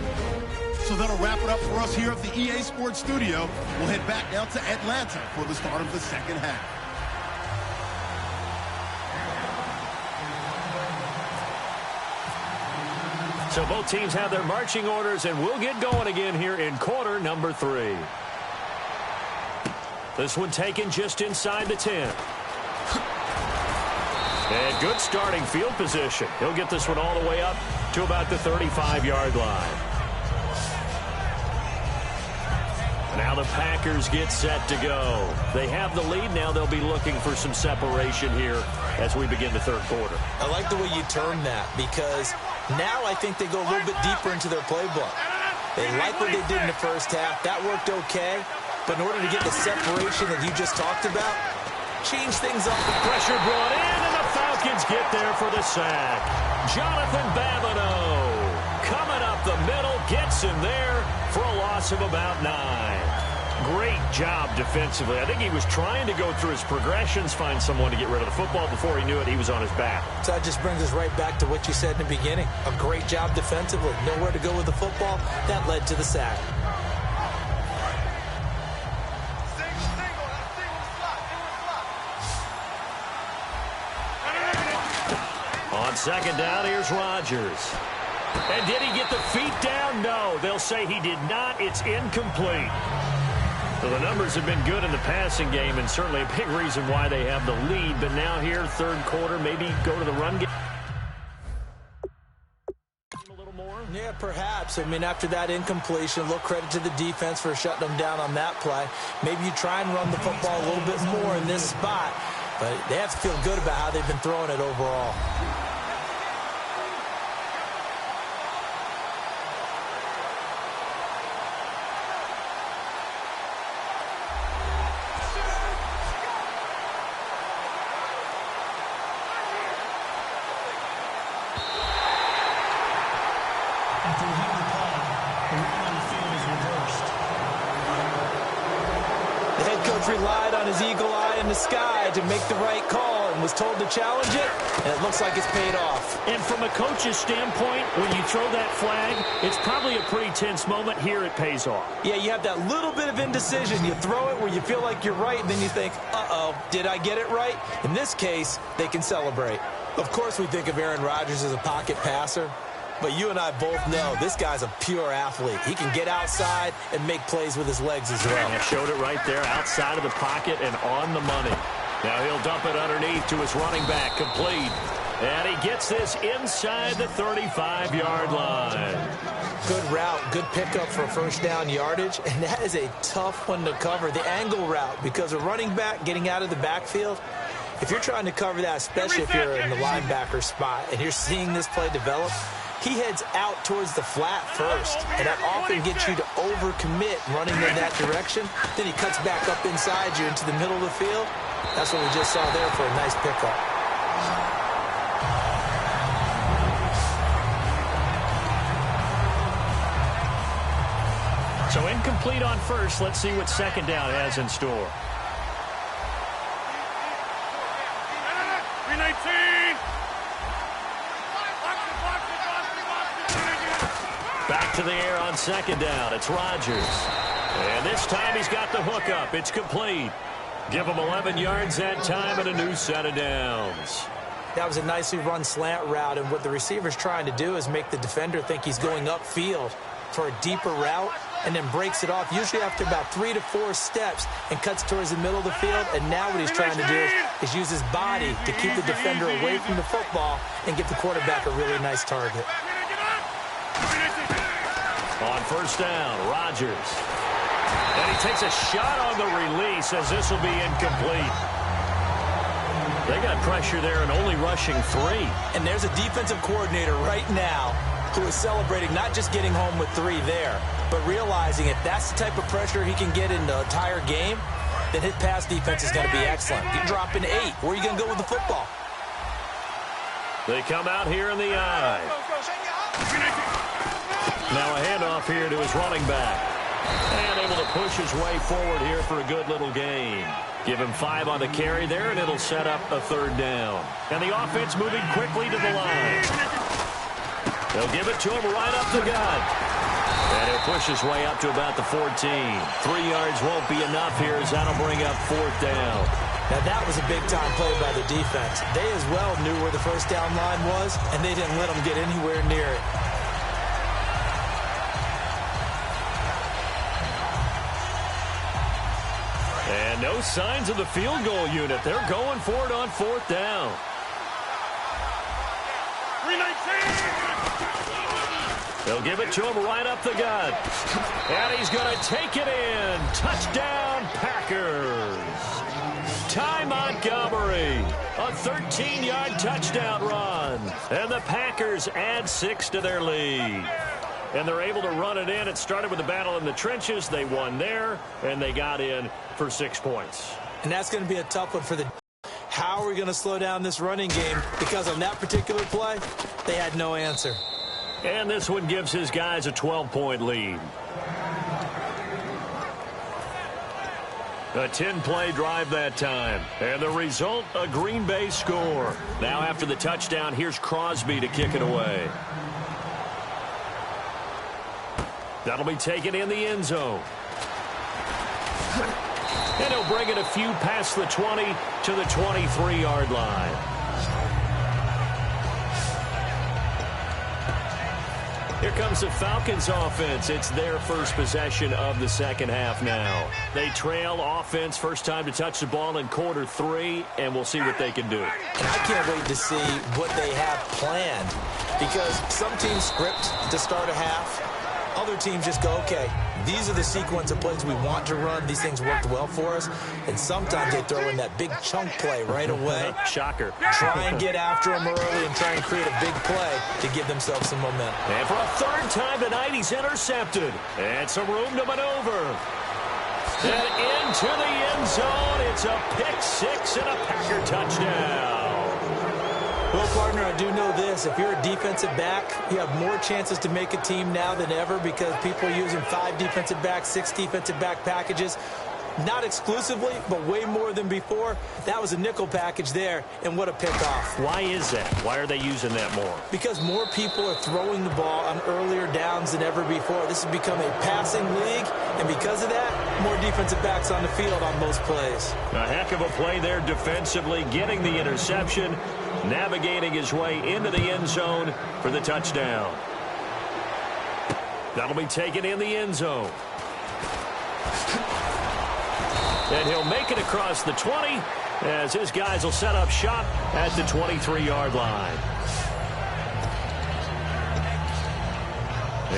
So that'll wrap it up for us here at the EA Sports Studio. We'll head back down to Atlanta for the start of the second half. So both teams have their marching orders, and we'll get going again here in quarter number 3. This one taken just inside the 10. And good starting field position. He'll get this one all the way up to about the 35-yard line. Now the Packers get set to go. They have the lead. Now they'll be looking for some separation here as we begin the third quarter. I like the way you term that, because now I think they go a little bit deeper into their playbook. They like what they did in the first half. That worked okay. But in order to get the separation that you just talked about, change things up. Pressure brought in, and the Falcons get there for the sack. Jonathan Babineau coming up the middle, gets him there for a loss of about 9. Great job defensively. I think he was trying to go through his progressions, find someone to get rid of the football. Before he knew it, he was on his back. So that just brings us right back to what you said in the beginning. A great job defensively. Nowhere to go with the football. That led to the sack. On second down, here's Rodgers. And did he get the feet down? No. They'll say he did not. It's incomplete. So the numbers have been good in the passing game, and certainly a big reason why they have the lead. But now here, third quarter, maybe go to the run game a little more? Yeah, perhaps. I mean, after that incompletion, a little credit to the defense for shutting them down on that play. Maybe you try and run the football a little bit more in this spot. But they have to feel good about how they've been throwing it overall. After reviewing the play, the rule on the field is reversed. The head coach relied on his eagle eye in the sky to make the right call. and was told to challenge it, and it looks like it's paid off. And from a coach's standpoint, when you throw that flag, it's probably a pretty tense moment. Here it pays off. Yeah, you have that little bit of indecision. You throw it where you feel like you're right, and then you think, uh-oh, did I get it right? In this case, they can celebrate. Of course, we think of Aaron Rodgers as a pocket passer, but you and I both know this guy's a pure athlete. He can get outside and make plays with his legs as well. And showed it right there outside of the pocket and on the money. Now he'll dump it underneath to his running back, complete. And he gets this inside the 35-yard line. Good route, good pickup for first down yardage, and that is a tough one to cover, the angle route, because a running back getting out of the backfield, if you're trying to cover that, especially if you're in the linebacker spot and you're seeing this play develop, he heads out towards the flat first, and that often gets you to overcommit running in that direction. Then he cuts back up inside you into the middle of the field. That's what we just saw there for a nice pickup. So incomplete on first. Let's see what second down has in store. 319. Back to the air on second down. It's Rodgers. And this time he's got the hook up. It's complete. Give him 11 yards that time and a new set of downs. That was a nicely run slant route, and what the receiver's trying to do is make the defender think he's going upfield for a deeper route and then breaks it off, usually after about 3 to 4 steps, and cuts towards the middle of the field. And now what he's trying to do is use his body to keep the defender away from the football and give the quarterback a really nice target. On first down, Rodgers. And he takes a shot on the release as this will be incomplete. They got pressure there and only rushing 3. And there's a defensive coordinator right now who is celebrating not just getting home with 3 there, but realizing if that's the type of pressure he can get in the entire game, then his pass defense is going to be excellent. You're dropping 8. Where are you going to go with the football? They come out here in the eye. Now a handoff here to his running back. And able to push his way forward here for a good little gain. Give him 5 on the carry there, and it'll set up a third down. And the offense moving quickly to the line. They'll give it to him right up the gut. And he'll push his way up to about the 14. 3 yards won't be enough here as that'll bring up fourth down. Now that was a big-time play by the defense. They as well knew where the first down line was, and they didn't let them get anywhere near it. And no signs of the field goal unit. They're going for it on fourth down. 319. They'll give it to him right up the gut. And he's going to take it in. Touchdown, Packers. Ty Montgomery. A 13-yard touchdown run. And the Packers add 6 to their lead. And they're able to run it in. It started with a battle in the trenches. They won there, and they got in for 6 points. And that's going to be a tough one for the... How are we going to slow down this running game? Because on that particular play, they had no answer. And this one gives his guys a 12-point lead. A 10-play drive that time. And the result, a Green Bay score. Now after the touchdown, here's Crosby to kick it away. That'll be taken in the end zone. And he'll bring it a few past the 20 to the 23-yard line. Here comes the Falcons offense. It's their first possession of the second half now. They trail offense, first time to touch the ball in quarter 3, and we'll see what they can do. And I can't wait to see what they have planned, because some teams script to start a half. Other teams just go, okay, these are the sequence of plays we want to run. These things worked well for us. And sometimes they throw in that big chunk play right away. Shocker. Try and get after them early and try and create a big play to give themselves some momentum. And for a third time tonight, he's intercepted. And some room to maneuver. And into the end zone. It's a pick 6 and a Packer touchdown. Well, partner, I do know this. If you're a defensive back, you have more chances to make a team now than ever because people are using 5 defensive backs, 6 defensive back packages. Not exclusively, but way more than before. That was a nickel package there, and what a pickoff. Why is that? Why are they using that more? Because more people are throwing the ball on earlier downs than ever before. This has become a passing league, and because of that, more defensive backs on the field on most plays. A heck of a play there defensively, getting the interception, navigating his way into the end zone for the touchdown. That'll be taken in the end zone. And he'll make it across the 20 as his guys will set up shop at the 23-yard line.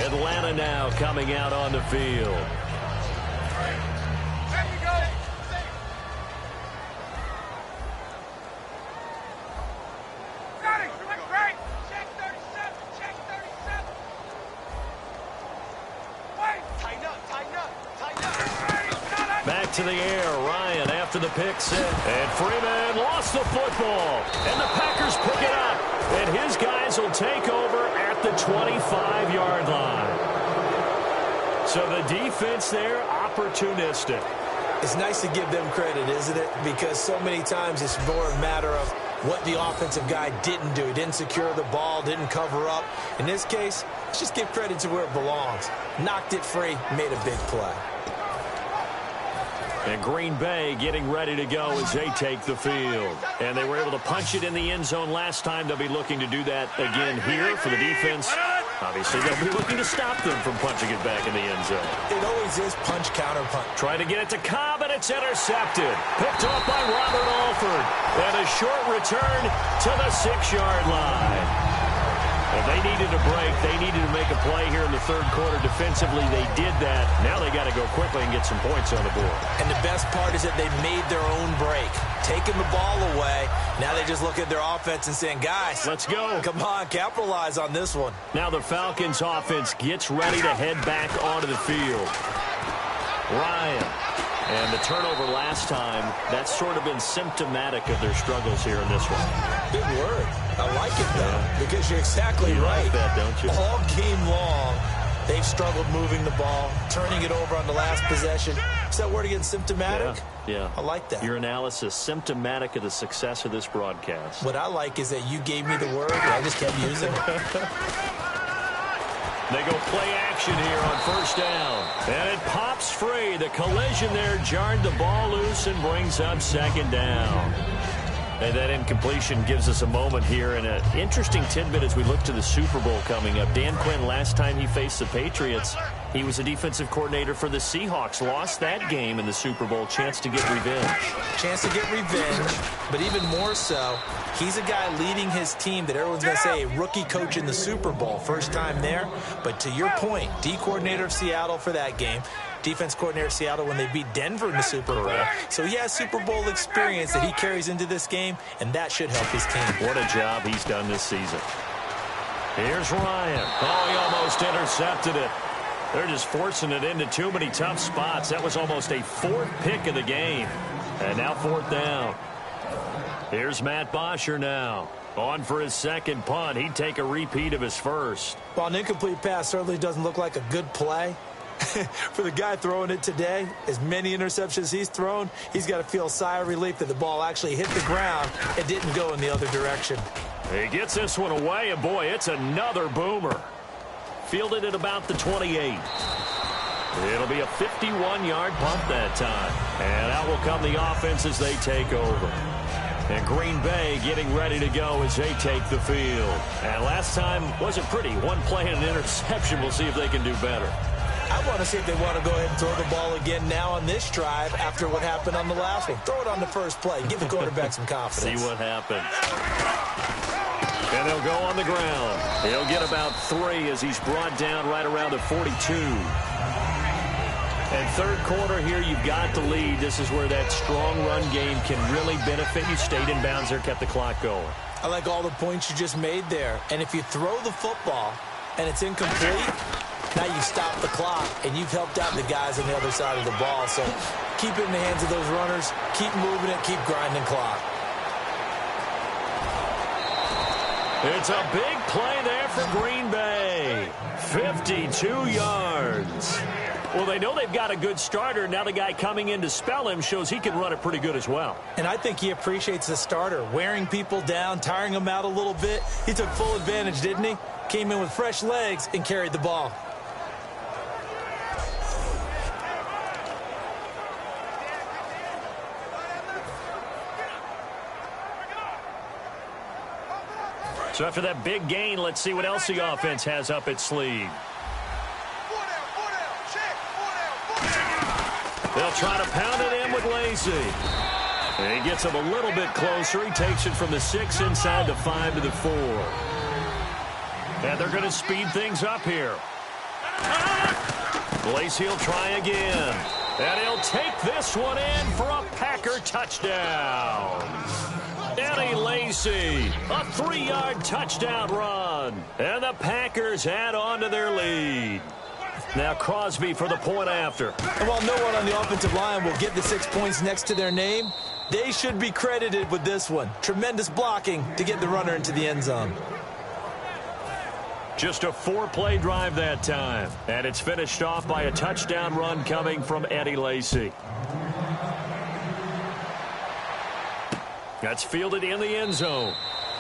Atlanta now coming out on the field. Back to the air, Ryan after the pick set. And Freeman lost the football. And the Packers pick it up. And his guys will take over at the 25-yard line. So the defense there, opportunistic. It's nice to give them credit, isn't it? Because so many times it's more a matter of what the offensive guy didn't do. He didn't secure the ball, didn't cover up. In this case, let's just give credit to where it belongs. Knocked it free, made a big play. And Green Bay getting ready to go as they take the field. And they were able to punch it in the end zone last time. They'll be looking to do that again here for the defense. Obviously, they'll be looking to stop them from punching it back in the end zone. It always is punch, counter, punch. Trying to get it to Cobb, and it's intercepted. Picked off by Robert Alford. And a short return to the 6-yard line. If they needed a break, they needed to make a play here in the third quarter. Defensively, they did that. Now they got to go quickly and get some points on the board. And the best part is that they made their own break. Taking the ball away. Now they just look at their offense and saying, guys, let's go. Come on, capitalize on this one. Now the Falcons offense gets ready to head back onto the field. Ryan. And the turnover last time, that's sort of been symptomatic of their struggles here in this one. Big word. I like it, though, because you're exactly right. Like that, don't you? All game long, they've struggled moving the ball, turning it over on the last possession. Is that word again, symptomatic? Yeah. I like that. Your analysis, symptomatic of the success of this broadcast. What I like is that you gave me the word, and I just kept using it. They go play action here on first down. And it pops free. The collision there jarred the ball loose and brings up second down. And that incompletion gives us a moment here. And an interesting tidbit as we look to the Super Bowl coming up. Dan Quinn, last time he faced the Patriots, he was a defensive coordinator for the Seahawks. Lost that game in the Super Bowl. Chance to get revenge. Chance to get revenge, but even more so, he's a guy leading his team that everyone's going to say a rookie coach in the Super Bowl. First time there. But to your point, D-coordinator of Seattle for that game. Defense coordinator of Seattle when they beat Denver in the Super Bowl. So he has Super Bowl experience that he carries into this game, and that should help his team. What a job he's done this season. Here's Ryan. Oh, he almost intercepted it. They're just forcing it into too many tough spots. That was almost a fourth pick of the game. And now fourth down. Here's Matt Bosher now. On for his second punt. He'd take a repeat of his first. While an incomplete pass certainly doesn't look like a good play, for the guy throwing it today, as many interceptions he's thrown, he's got to feel a sigh of relief that the ball actually hit the ground and didn't go in the other direction. He gets this one away, and boy, it's another boomer. Fielded at about the 28. It'll be a 51-yard punt that time. And out will come the offense as they take over. And Green Bay getting ready to go as they take the field. And last time wasn't pretty. One play and an interception. We'll see if they can do better. I want to see if they want to go ahead and throw the ball again now on this drive after what happened on the last one. Throw it on the first play. Give the quarterback some confidence. See what happens. And they'll go on the ground. He'll get about 3 as he's brought down right around the 42. And third quarter here, you've got the lead. This is where that strong run game can really benefit you. Stayed in bounds there, kept the clock going. I like all the points you just made there. And if you throw the football and it's incomplete, now you stop the clock, and you've helped out the guys on the other side of the ball. So keep it in the hands of those runners. Keep moving it. Keep grinding clock. It's a big play there for Green Bay. 52 yards. Well, they know they've got a good starter. Now the guy coming in to spell him shows he can run it pretty good as well. And I think he appreciates the starter, wearing people down, tiring them out a little bit. He took full advantage, didn't he? Came in with fresh legs and carried the ball. So after that big gain, let's see what else the offense has up its sleeve. They'll try to pound it in with Lacy. And he gets him a little bit closer. He takes it from the 6 inside the 5 to the 4. And they're going to speed things up here. Lacy will try again. And he'll take this one in for a Packer touchdown. Eddie Lacy, a 3-yard touchdown run. And the Packers add on to their lead. Now Crosby for the point after. And while no one on the offensive line will get the 6 points next to their name, they should be credited with this one. Tremendous blocking to get the runner into the end zone. Just a 4-play drive that time. And it's finished off by a touchdown run coming from Eddie Lacy. That's fielded in the end zone.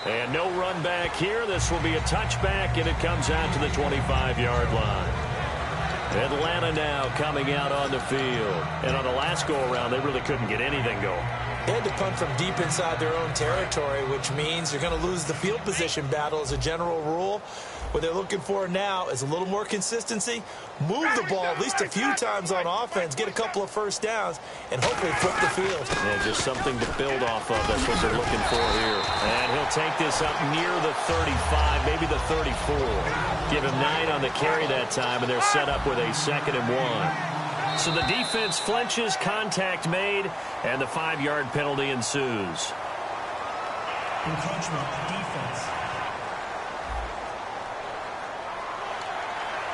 And no run back here. This will be a touchback, and it comes out to the 25-yard line. Atlanta now coming out on the field. And on the last go-around, they really couldn't get anything going. They had to punt from deep inside their own territory, which means you're going to lose the field position battle as a general rule. What they're looking for now is a little more consistency, move the ball at least a few times on offense, get a couple of first downs, and hopefully flip the field. Yeah, just something to build off of. That's what they're looking for here. And he'll take this up near the 35, maybe the 34. Give him 9 on the carry that time, and they're set up with a 2nd and 1. So the defense flinches, contact made, and the 5-yard penalty ensues. Encroachment, defense.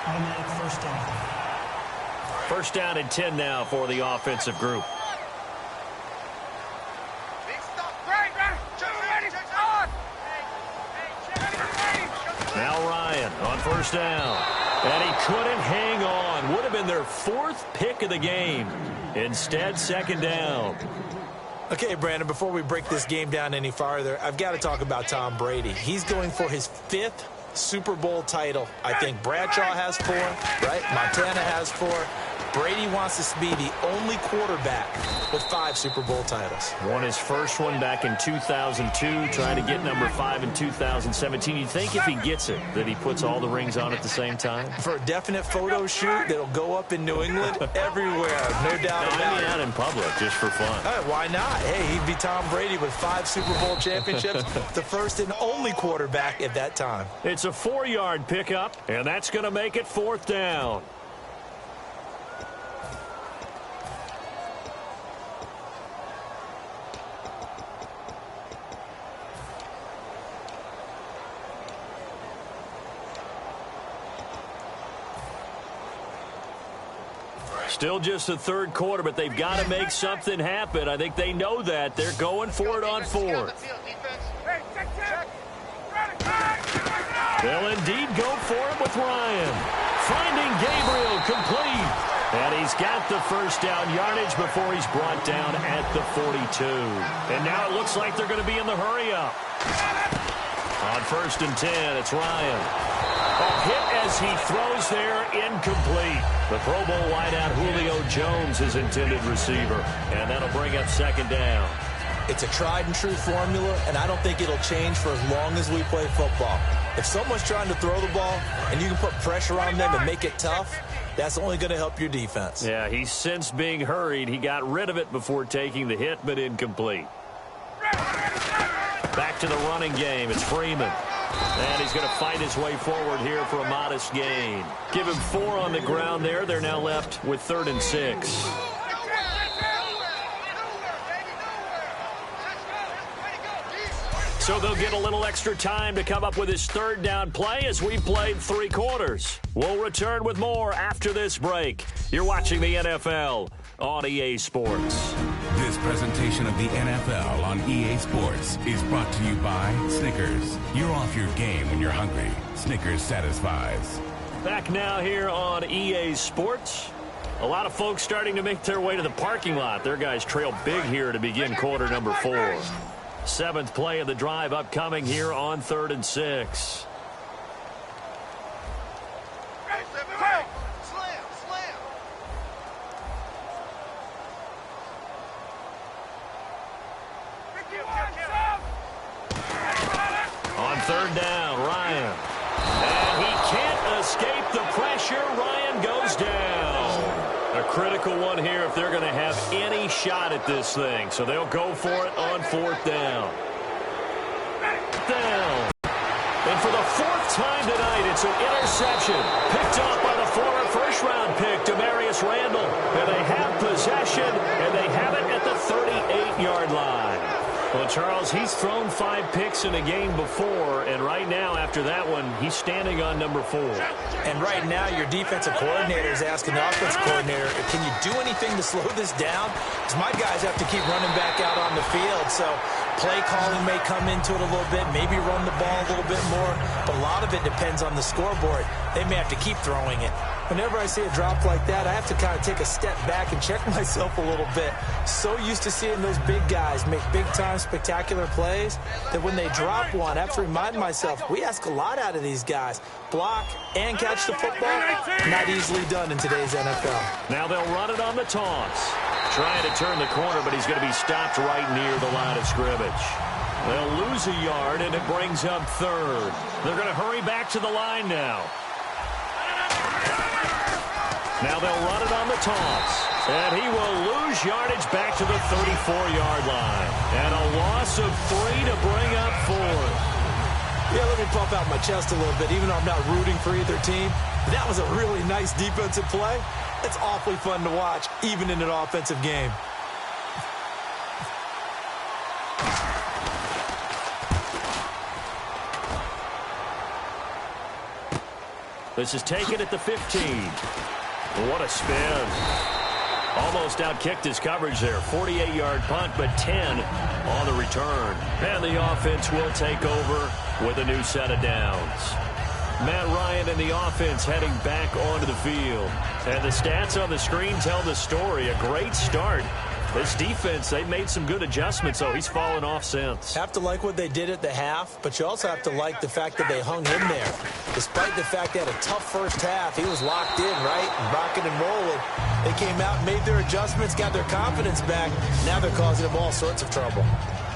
Automatic first down. First down and 10 now for the offensive group. Now Ryan on first down. And he couldn't hang on. Would have been their 4th pick of the game. Instead, 2nd down. Okay, Brandon, before we break this game down any farther, I've got to talk about Tom Brady. He's going for his 5th Super Bowl title. I think Bradshaw has 4, right? Montana has 4. Brady wants to be the only quarterback with 5 Super Bowl titles. Won his first one back in 2002, trying to get number 5 in 2017. You think if he gets it, that he puts all the rings on at the same time? For a definite photo shoot that'll go up in New England, everywhere, no doubt about it. I mean, out in public, just for fun. Why not? Hey, he'd be Tom Brady with 5 Super Bowl championships, the first and only quarterback at that time. It's a 4-yard pickup, and that's going to make it 4th down. Still just the 3rd quarter, but they've got to make something happen. I think they know that. They're going for it on 4th. They'll indeed go for it with Ryan. Finding Gabriel complete. And he's got the first down yardage before he's brought down at the 42. And now it looks like they're going to be in the hurry-up. On 1st and 10, it's Ryan. A hit as he throws there, incomplete. The Pro Bowl wideout Julio Jones, his intended receiver. And that'll bring up 2nd down. It's a tried-and-true formula, and I don't think it'll change for as long as we play football. If someone's trying to throw the ball and you can put pressure on them and make it tough, that's only going to help your defense. Yeah, he's since being hurried. He got rid of it before taking the hit, but incomplete. Back to the running game. It's Freeman. And he's going to fight his way forward here for a modest gain. Give him 4 on the ground there. They're now left with 3rd and 6. So they'll get a little extra time to come up with his 3rd down play as we played 3 quarters. We'll return with more after this break. You're watching the NFL on EA Sports. This presentation of the NFL on EA Sports is brought to you by Snickers. You're off your game when you're hungry. Snickers satisfies. Back now here on EA Sports A lot of folks starting to make their way to the parking lot. Their guys trail big here to begin quarter number 4. 7th play of the drive upcoming here on 3rd and 6. On 3rd down, Ryan. And he can't escape the pressure. Ryan goes down. A critical one here if they're going to have any shot at this thing. So they'll go for it on 4th down. And for the 4th time tonight, it's an interception. Picked up by the former first-round pick, Demarius Randall. And they have possession, and they have it at the 38-yard line. Well, Charles, he's thrown 5 picks in a game before, and right now, after that one, he's standing on number 4. And right now, your defensive coordinator is asking the offensive coordinator, can you do anything to slow this down? Because my guys have to keep running back out on the field, so play calling may come into it a little bit, maybe run the ball a little bit more, but a lot of it depends on the scoreboard. They may have to keep throwing it. Whenever I see a drop like that, I have to kind of take a step back and check myself a little bit. So used to seeing those big guys make big-time spectacular plays that when they drop one, I have to remind myself, we ask a lot out of these guys. Block and catch the football, not easily done in today's NFL. Now they'll run it on the toss. Trying to turn the corner, but he's going to be stopped right near the line of scrimmage. They'll lose a yard, and it brings up 3rd. They're going to hurry back to the line now. Now they'll run it on the toss. And he will lose yardage back to the 34-yard line. And a loss of 3 to bring up 4th. Yeah, let me pump out my chest a little bit, even though I'm not rooting for either team. That was a really nice defensive play. It's awfully fun to watch, even in an offensive game. This is taken at the 15. What a spin. Almost outkicked his coverage there. 48-yard punt, but 10 on the return. And the offense will take over with a new set of downs. Matt Ryan and the offense heading back onto the field. And the stats on the screen tell the story. A great start. This defense, they've made some good adjustments, so he's fallen off since. Have to like what they did at the half, but you also have to like the fact that they hung in there. Despite the fact they had a tough first half, he was locked in, right? Rocking and rolling. They came out, made their adjustments, got their confidence back. Now they're causing him all sorts of trouble.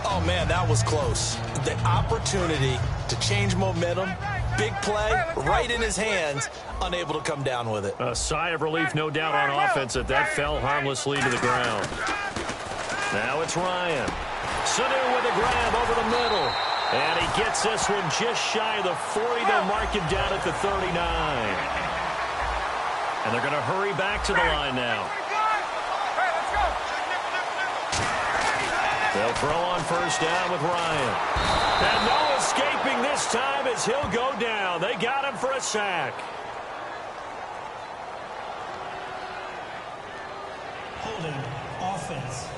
Oh, man, that was close. The opportunity to change momentum, big play, right in his hands, unable to come down with it. A sigh of relief, no doubt, on offense that fell harmlessly to the ground. Now it's Ryan. Sanu with a grab over the middle. And he gets this one just shy of the 40. They'll mark him down at the 39. And they're going to hurry back to the line now. They'll throw on first down with Ryan. And no escaping this time as he'll go down. They got him for a sack. Holding offense.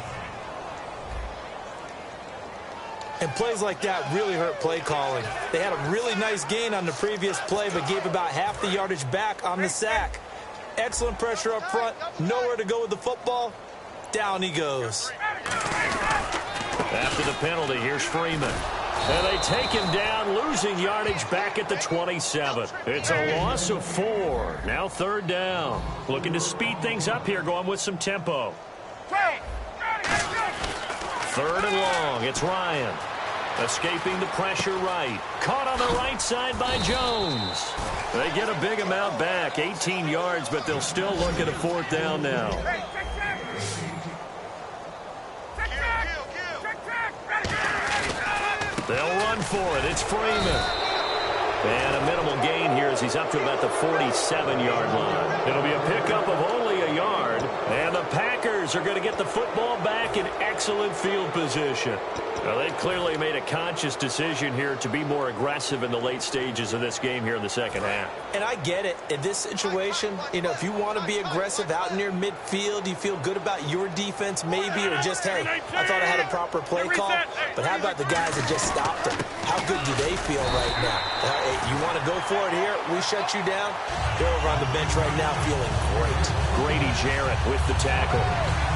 And plays like that really hurt play calling. They had a really nice gain on the previous play, but gave about half the yardage back on the sack. Excellent pressure up front. Nowhere to go with the football. Down he goes. After the penalty, here's Freeman. And they take him down, losing yardage back at the 27. It's a loss of 4. Now 3rd down. Looking to speed things up here, going with some tempo. 3rd and long. It's Ryan. Escaping the pressure right. Caught on the right side by Jones. They get a big amount back, 18 yards, but they'll still look at a 4th down now. They'll run for it. It's Freeman. And a minimal gain here as he's up to about the 47-yard line. It'll be a pickup of only a yard. And the Packers are going to get the football back in excellent field position. Well, they've clearly made a conscious decision here to be more aggressive in the late stages of this game here in the second half. And I get it. In this situation, you know, if you want to be aggressive out near midfield, you feel good about your defense maybe, or just, hey, I thought I had a proper play call. But how about the guys that just stopped them? How good do they feel right now? You want to go for it here? We shut you down? They're over on the bench right now feeling great. Grady Jarrett with the tackle.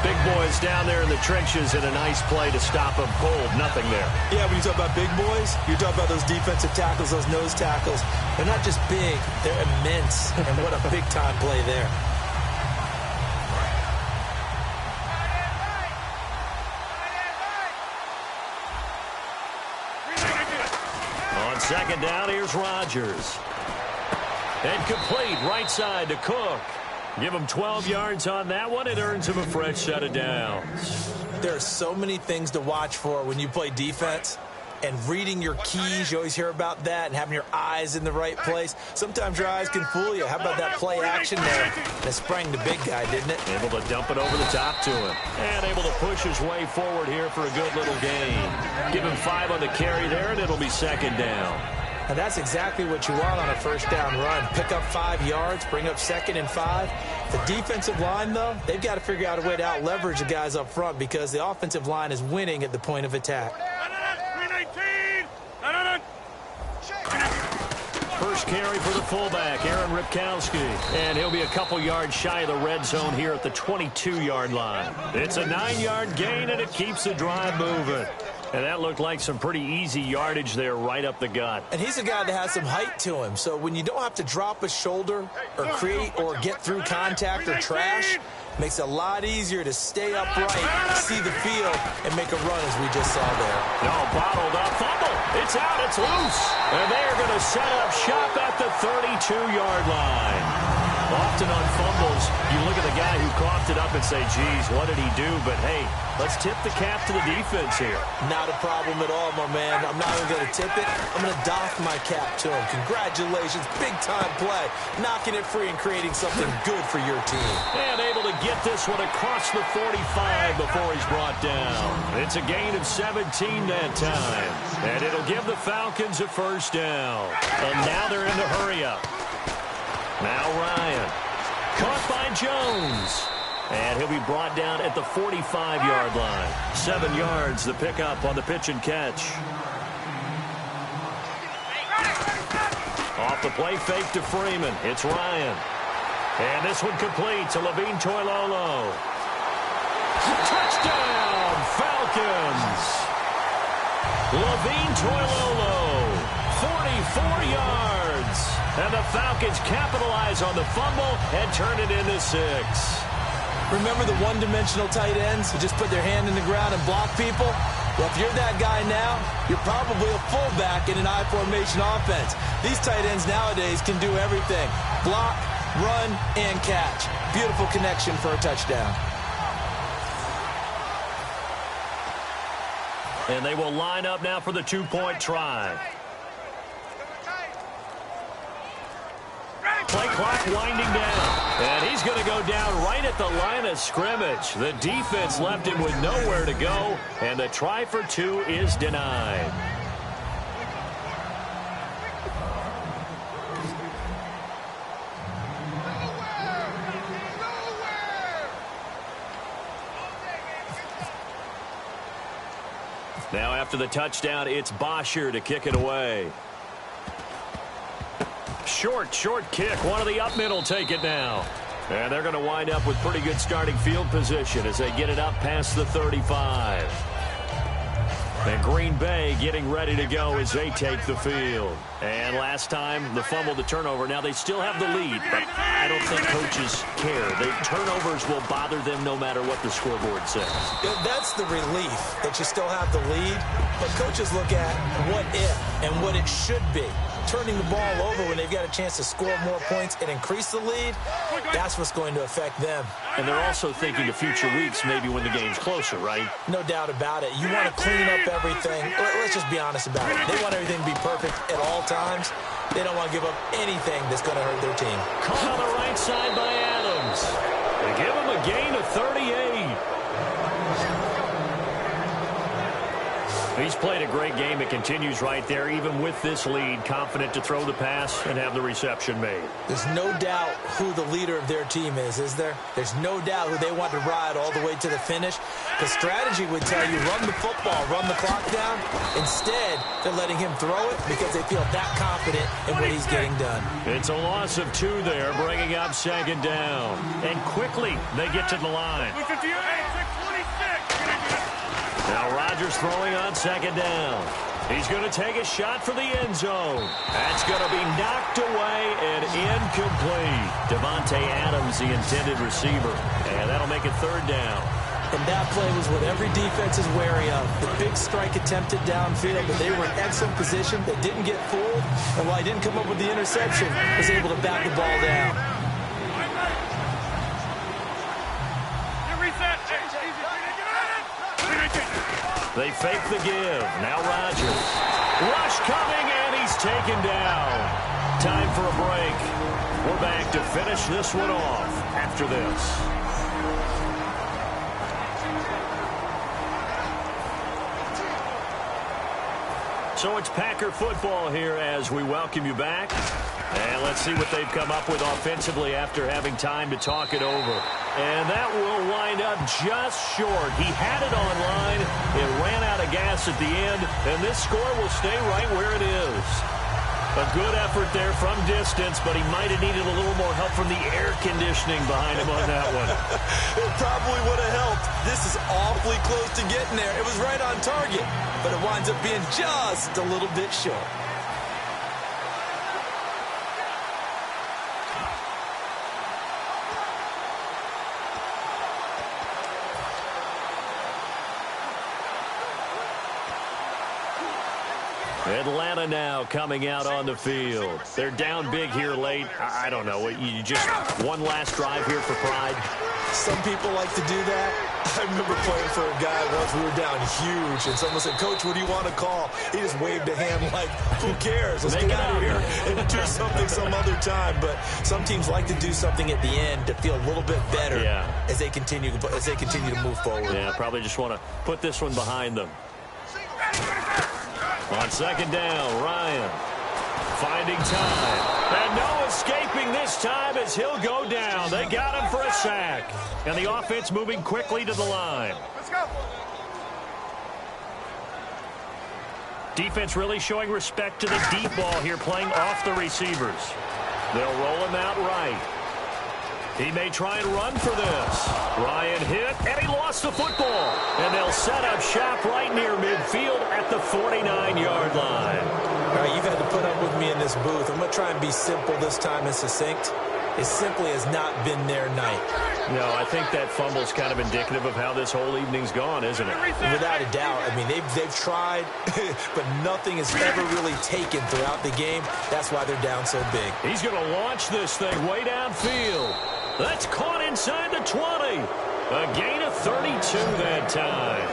Big boys down there in the trenches, and a nice play to stop them cold. Nothing there. Yeah, when you talk about big boys, you're talking about those defensive tackles, those nose tackles. They're not just big, they're immense. And what a big-time play there. On second down, here's Rodgers. And complete right side to Cook. Give him 12 yards on that one. It earns him a fresh set of downs. There are so many things to watch for when you play defense. And reading your keys, you always hear about that, and having your eyes in the right place. Sometimes your eyes can fool you. How about that play action there? And it sprang the big guy, didn't it? Able to dump it over the top to him. And able to push his way forward here for a good little gain. Give him 5 on the carry there, and it'll be second down. And that's exactly what you want on a first down run. Pick up 5 yards, bring up 2nd and 5. The defensive line, though, they've got to figure out a way to out-leverage the guys up front because the offensive line is winning at the point of attack. First carry for the fullback, Aaron Ripkowski. And he'll be a couple yards shy of the red zone here at the 22-yard line. It's a 9-yard gain, and it keeps the drive moving. And that looked like some pretty easy yardage there right up the gut. And he's a guy that has some height to him. So when you don't have to drop a shoulder or create or get through contact or trash, makes it a lot easier to stay upright, see the field, and make a run as we just saw there. No, bottled up. Fumble. It's out. It's loose. And they're going to set up shop at the 32-yard line. Often on fumbles, you look at the guy who coughed it up and say, geez, what did he do? But, hey, let's tip the cap to the defense here. Not a problem at all, my man. I'm not even going to tip it. I'm going to doff my cap to him. Congratulations. Big-time play. Knocking it free and creating something good for your team. And able to get this one across the 45 before he's brought down. It's a gain of 17 that time. And it'll give the Falcons a first down. And now they're in the hurry-up. Now Ryan. Caught by Jones. And he'll be brought down at the 45-yard line. 7 yards, the pickup on the pitch and catch. Off the play fake to Freeman. It's Ryan. And this one complete to Levine Toilolo. Touchdown, Falcons. Levine Toilolo, 44 yards. And the Falcons capitalize on the fumble and turn it into 6. Remember the one-dimensional tight ends who just put their hand in the ground and block people? Well, if you're that guy now, you're probably a fullback in an I-formation offense. These tight ends nowadays can do everything. Block, run, and catch. Beautiful connection for a touchdown. And they will line up now for the 2-point try. Play clock winding down. And he's going to go down right at the line of scrimmage. The defense left him with nowhere to go. And the try for 2 is denied. Now after the touchdown, it's Bosher to kick it away. Short kick. One of the up middle take it now. And they're going to wind up with pretty good starting field position as they get it up past the 35. And Green Bay getting ready to go as they take the field. And last time, the fumble, the turnover. Now they still have the lead, but I don't think coaches care. The turnovers will bother them no matter what the scoreboard says. That's the relief that you still have the lead. But coaches look at what if and what it should be. Turning the ball over when they've got a chance to score more points and increase the lead, that's what's going to affect them. And they're also thinking of future weeks, maybe when the game's closer, right? No doubt about it. You want to clean up everything. Let's just be honest about it. They want everything to be perfect at all times. They don't want to give up anything that's going to hurt their team. Caught on the right side by Adams. They give him a gain of 38. He's played a great game. It continues right there, even with this lead, confident to throw the pass and have the reception made. There's no doubt who the leader of their team is there? There's no doubt who they want to ride all the way to the finish. The strategy would tell you, run the football, run the clock down. Instead, they're letting him throw it because they feel that confident in what he's getting done. It's a loss of 2 there, bringing up 2nd down. And quickly, they get to the line. Now Rodgers throwing on 2nd down. He's going to take a shot for the end zone. That's going to be knocked away and incomplete. Devontae Adams, the intended receiver. And that'll make it 3rd down. And that play was what every defense is wary of. The big strike attempted downfield, but they were in excellent position. They didn't get fooled. And while he didn't come up with the interception, was able to bat the ball down. They fake the give. Now Rodgers. Rush coming, and he's taken down. Time for a break. We're back to finish this one off after this. So it's Packer football here as we welcome you back. And let's see what they've come up with offensively after having time to talk it over. And that will wind up just short. He had it online. It ran out of gas at the end. And this score will stay right where it is. A good effort there from distance, but he might have needed a little more help from the air conditioning behind him on that one. It probably would have helped. This is awfully close to getting there. It was right on target, but it winds up being just a little bit short. Atlanta now coming out on the field. They're down big here late. I don't know. You just one last drive here for pride. Some people like to do that. I remember playing for a guy once. We were down huge, and someone said, "Coach, what do you want to call?" He just waved a hand like, "Who cares? Let's get out of here and do something some other time." But some teams like to do something at the end to feel a little bit better as they continue to move forward. Yeah, probably just want to put this one behind them. On 2nd down, Ryan finding time. And no escaping this time as he'll go down. They got him for a sack. And the offense moving quickly to the line. Let's go. Defense really showing respect to the deep ball here, playing off the receivers. They'll roll him out right. He may try and run for this. Ryan hit, and he lost the football. And they'll set up shop right near midfield at the 49-yard line. All right, you've had to put up with me in this booth. I'm going to try and be simple this time and succinct. It simply has not been their night. No, I think that fumble's kind of indicative of how this whole evening's gone, isn't it? Without a doubt. I mean, they've tried, but nothing has ever really taken throughout the game. That's why they're down so big. He's going to launch this thing way downfield. That's caught inside the 20. A gain of 32 that time.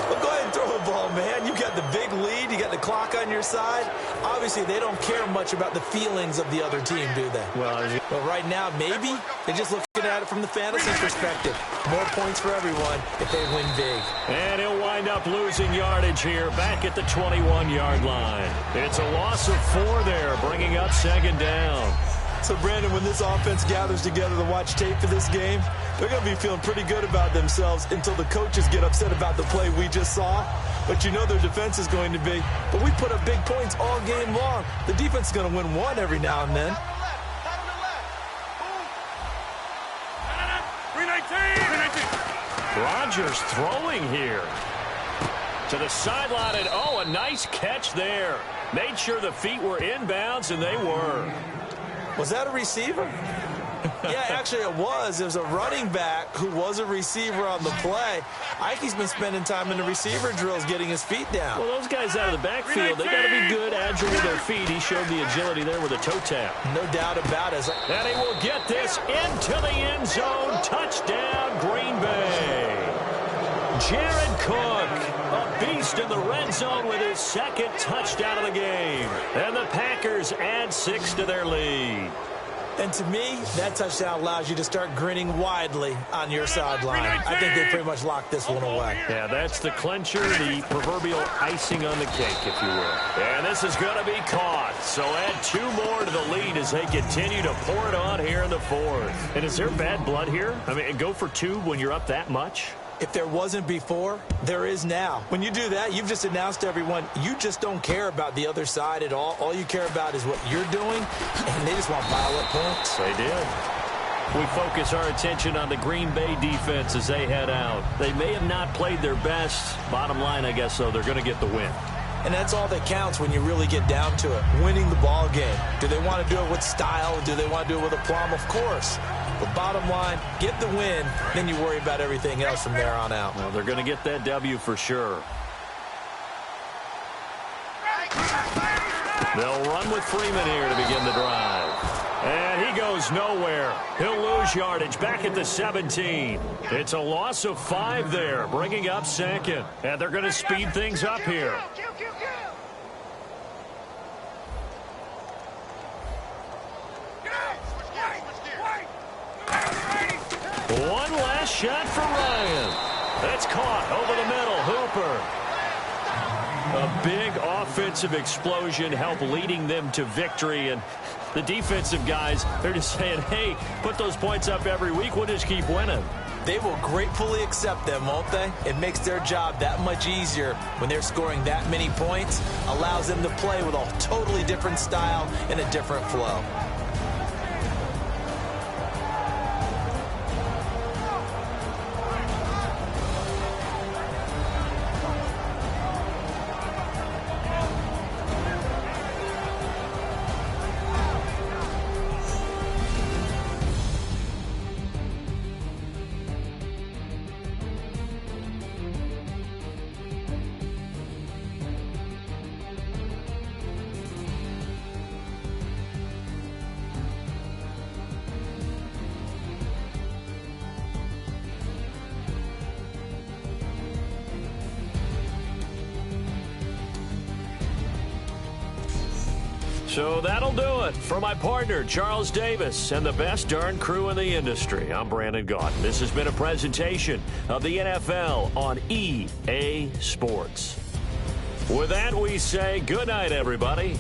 Well, go ahead and throw the ball, man. You got the big lead. You got the clock on your side. Obviously, they don't care much about the feelings of the other team, do they? Well, right now, maybe they're just looking at it from the fantasy perspective. More points for everyone if they win big. And he'll wind up losing yardage here back at the 21-yard line. It's a loss of 4 there, bringing up 2nd down. So, Brandon, when this offense gathers together to watch tape for this game, they're going to be feeling pretty good about themselves until the coaches get upset about the play we just saw. But you know their defense is going to be. But we put up big points all game long. The defense is going to win one every now and then. 319. Rodgers throwing here. To the sideline, and a nice catch there. Made sure the feet were inbounds, and they were. Was that a receiver? Yeah, actually it was. It was a running back who was a receiver on the play. Ike's been spending time in the receiver drills getting his feet down. Well, those guys out of the backfield, they got to be good, agile with their feet. He showed the agility there with a toe tap. No doubt about it. And he will get this into the end zone. Touchdown, Green Bay. Jared Cook, a beast in the red zone with his 2nd touchdown of the game. And the Packers add 6 to their lead. And to me, that touchdown allows you to start grinning widely on your sideline. I think they pretty much locked this one away. Yeah, that's the clincher, the proverbial icing on the cake, if you will. And this is going to be caught. So add 2 more to the lead as they continue to pour it on here in the 4th. And is there bad blood here? I mean, go for 2 when you're up that much? If there wasn't before, there is now. When you do that, you've just announced to everyone, you just don't care about the other side at all. All you care about is what you're doing, and they just want to pile up points. They did. We focus our attention on the Green Bay defense as they head out. They may have not played their best. Bottom line, I guess, though, they're going to get the win. And that's all that counts when you really get down to it, winning the ball game. Do they want to do it with style? Do they want to do it with aplomb? Of course. But bottom line, get the win, then you worry about everything else from there on out. Well, they're going to get that W for sure. They'll run with Freeman here to begin the drive. And he goes nowhere. He'll lose yardage back at the 17. It's a loss of 5 there, bringing up 2nd. And they're going to speed things up here. One last shot for Ryan. That's caught over the middle. Hooper. A big offensive explosion helped leading them to victory. And the defensive guys, they're just saying, hey, put those points up every week. We'll just keep winning. They will gratefully accept them, won't they? It makes their job that much easier when they're scoring that many points. Allows them to play with a totally different style and a different flow. So that'll do it for my partner, Charles Davis, and the best darn crew in the industry. I'm Brandon Gaudin. This has been a presentation of the NFL on EA Sports. With that, we say good night, everybody.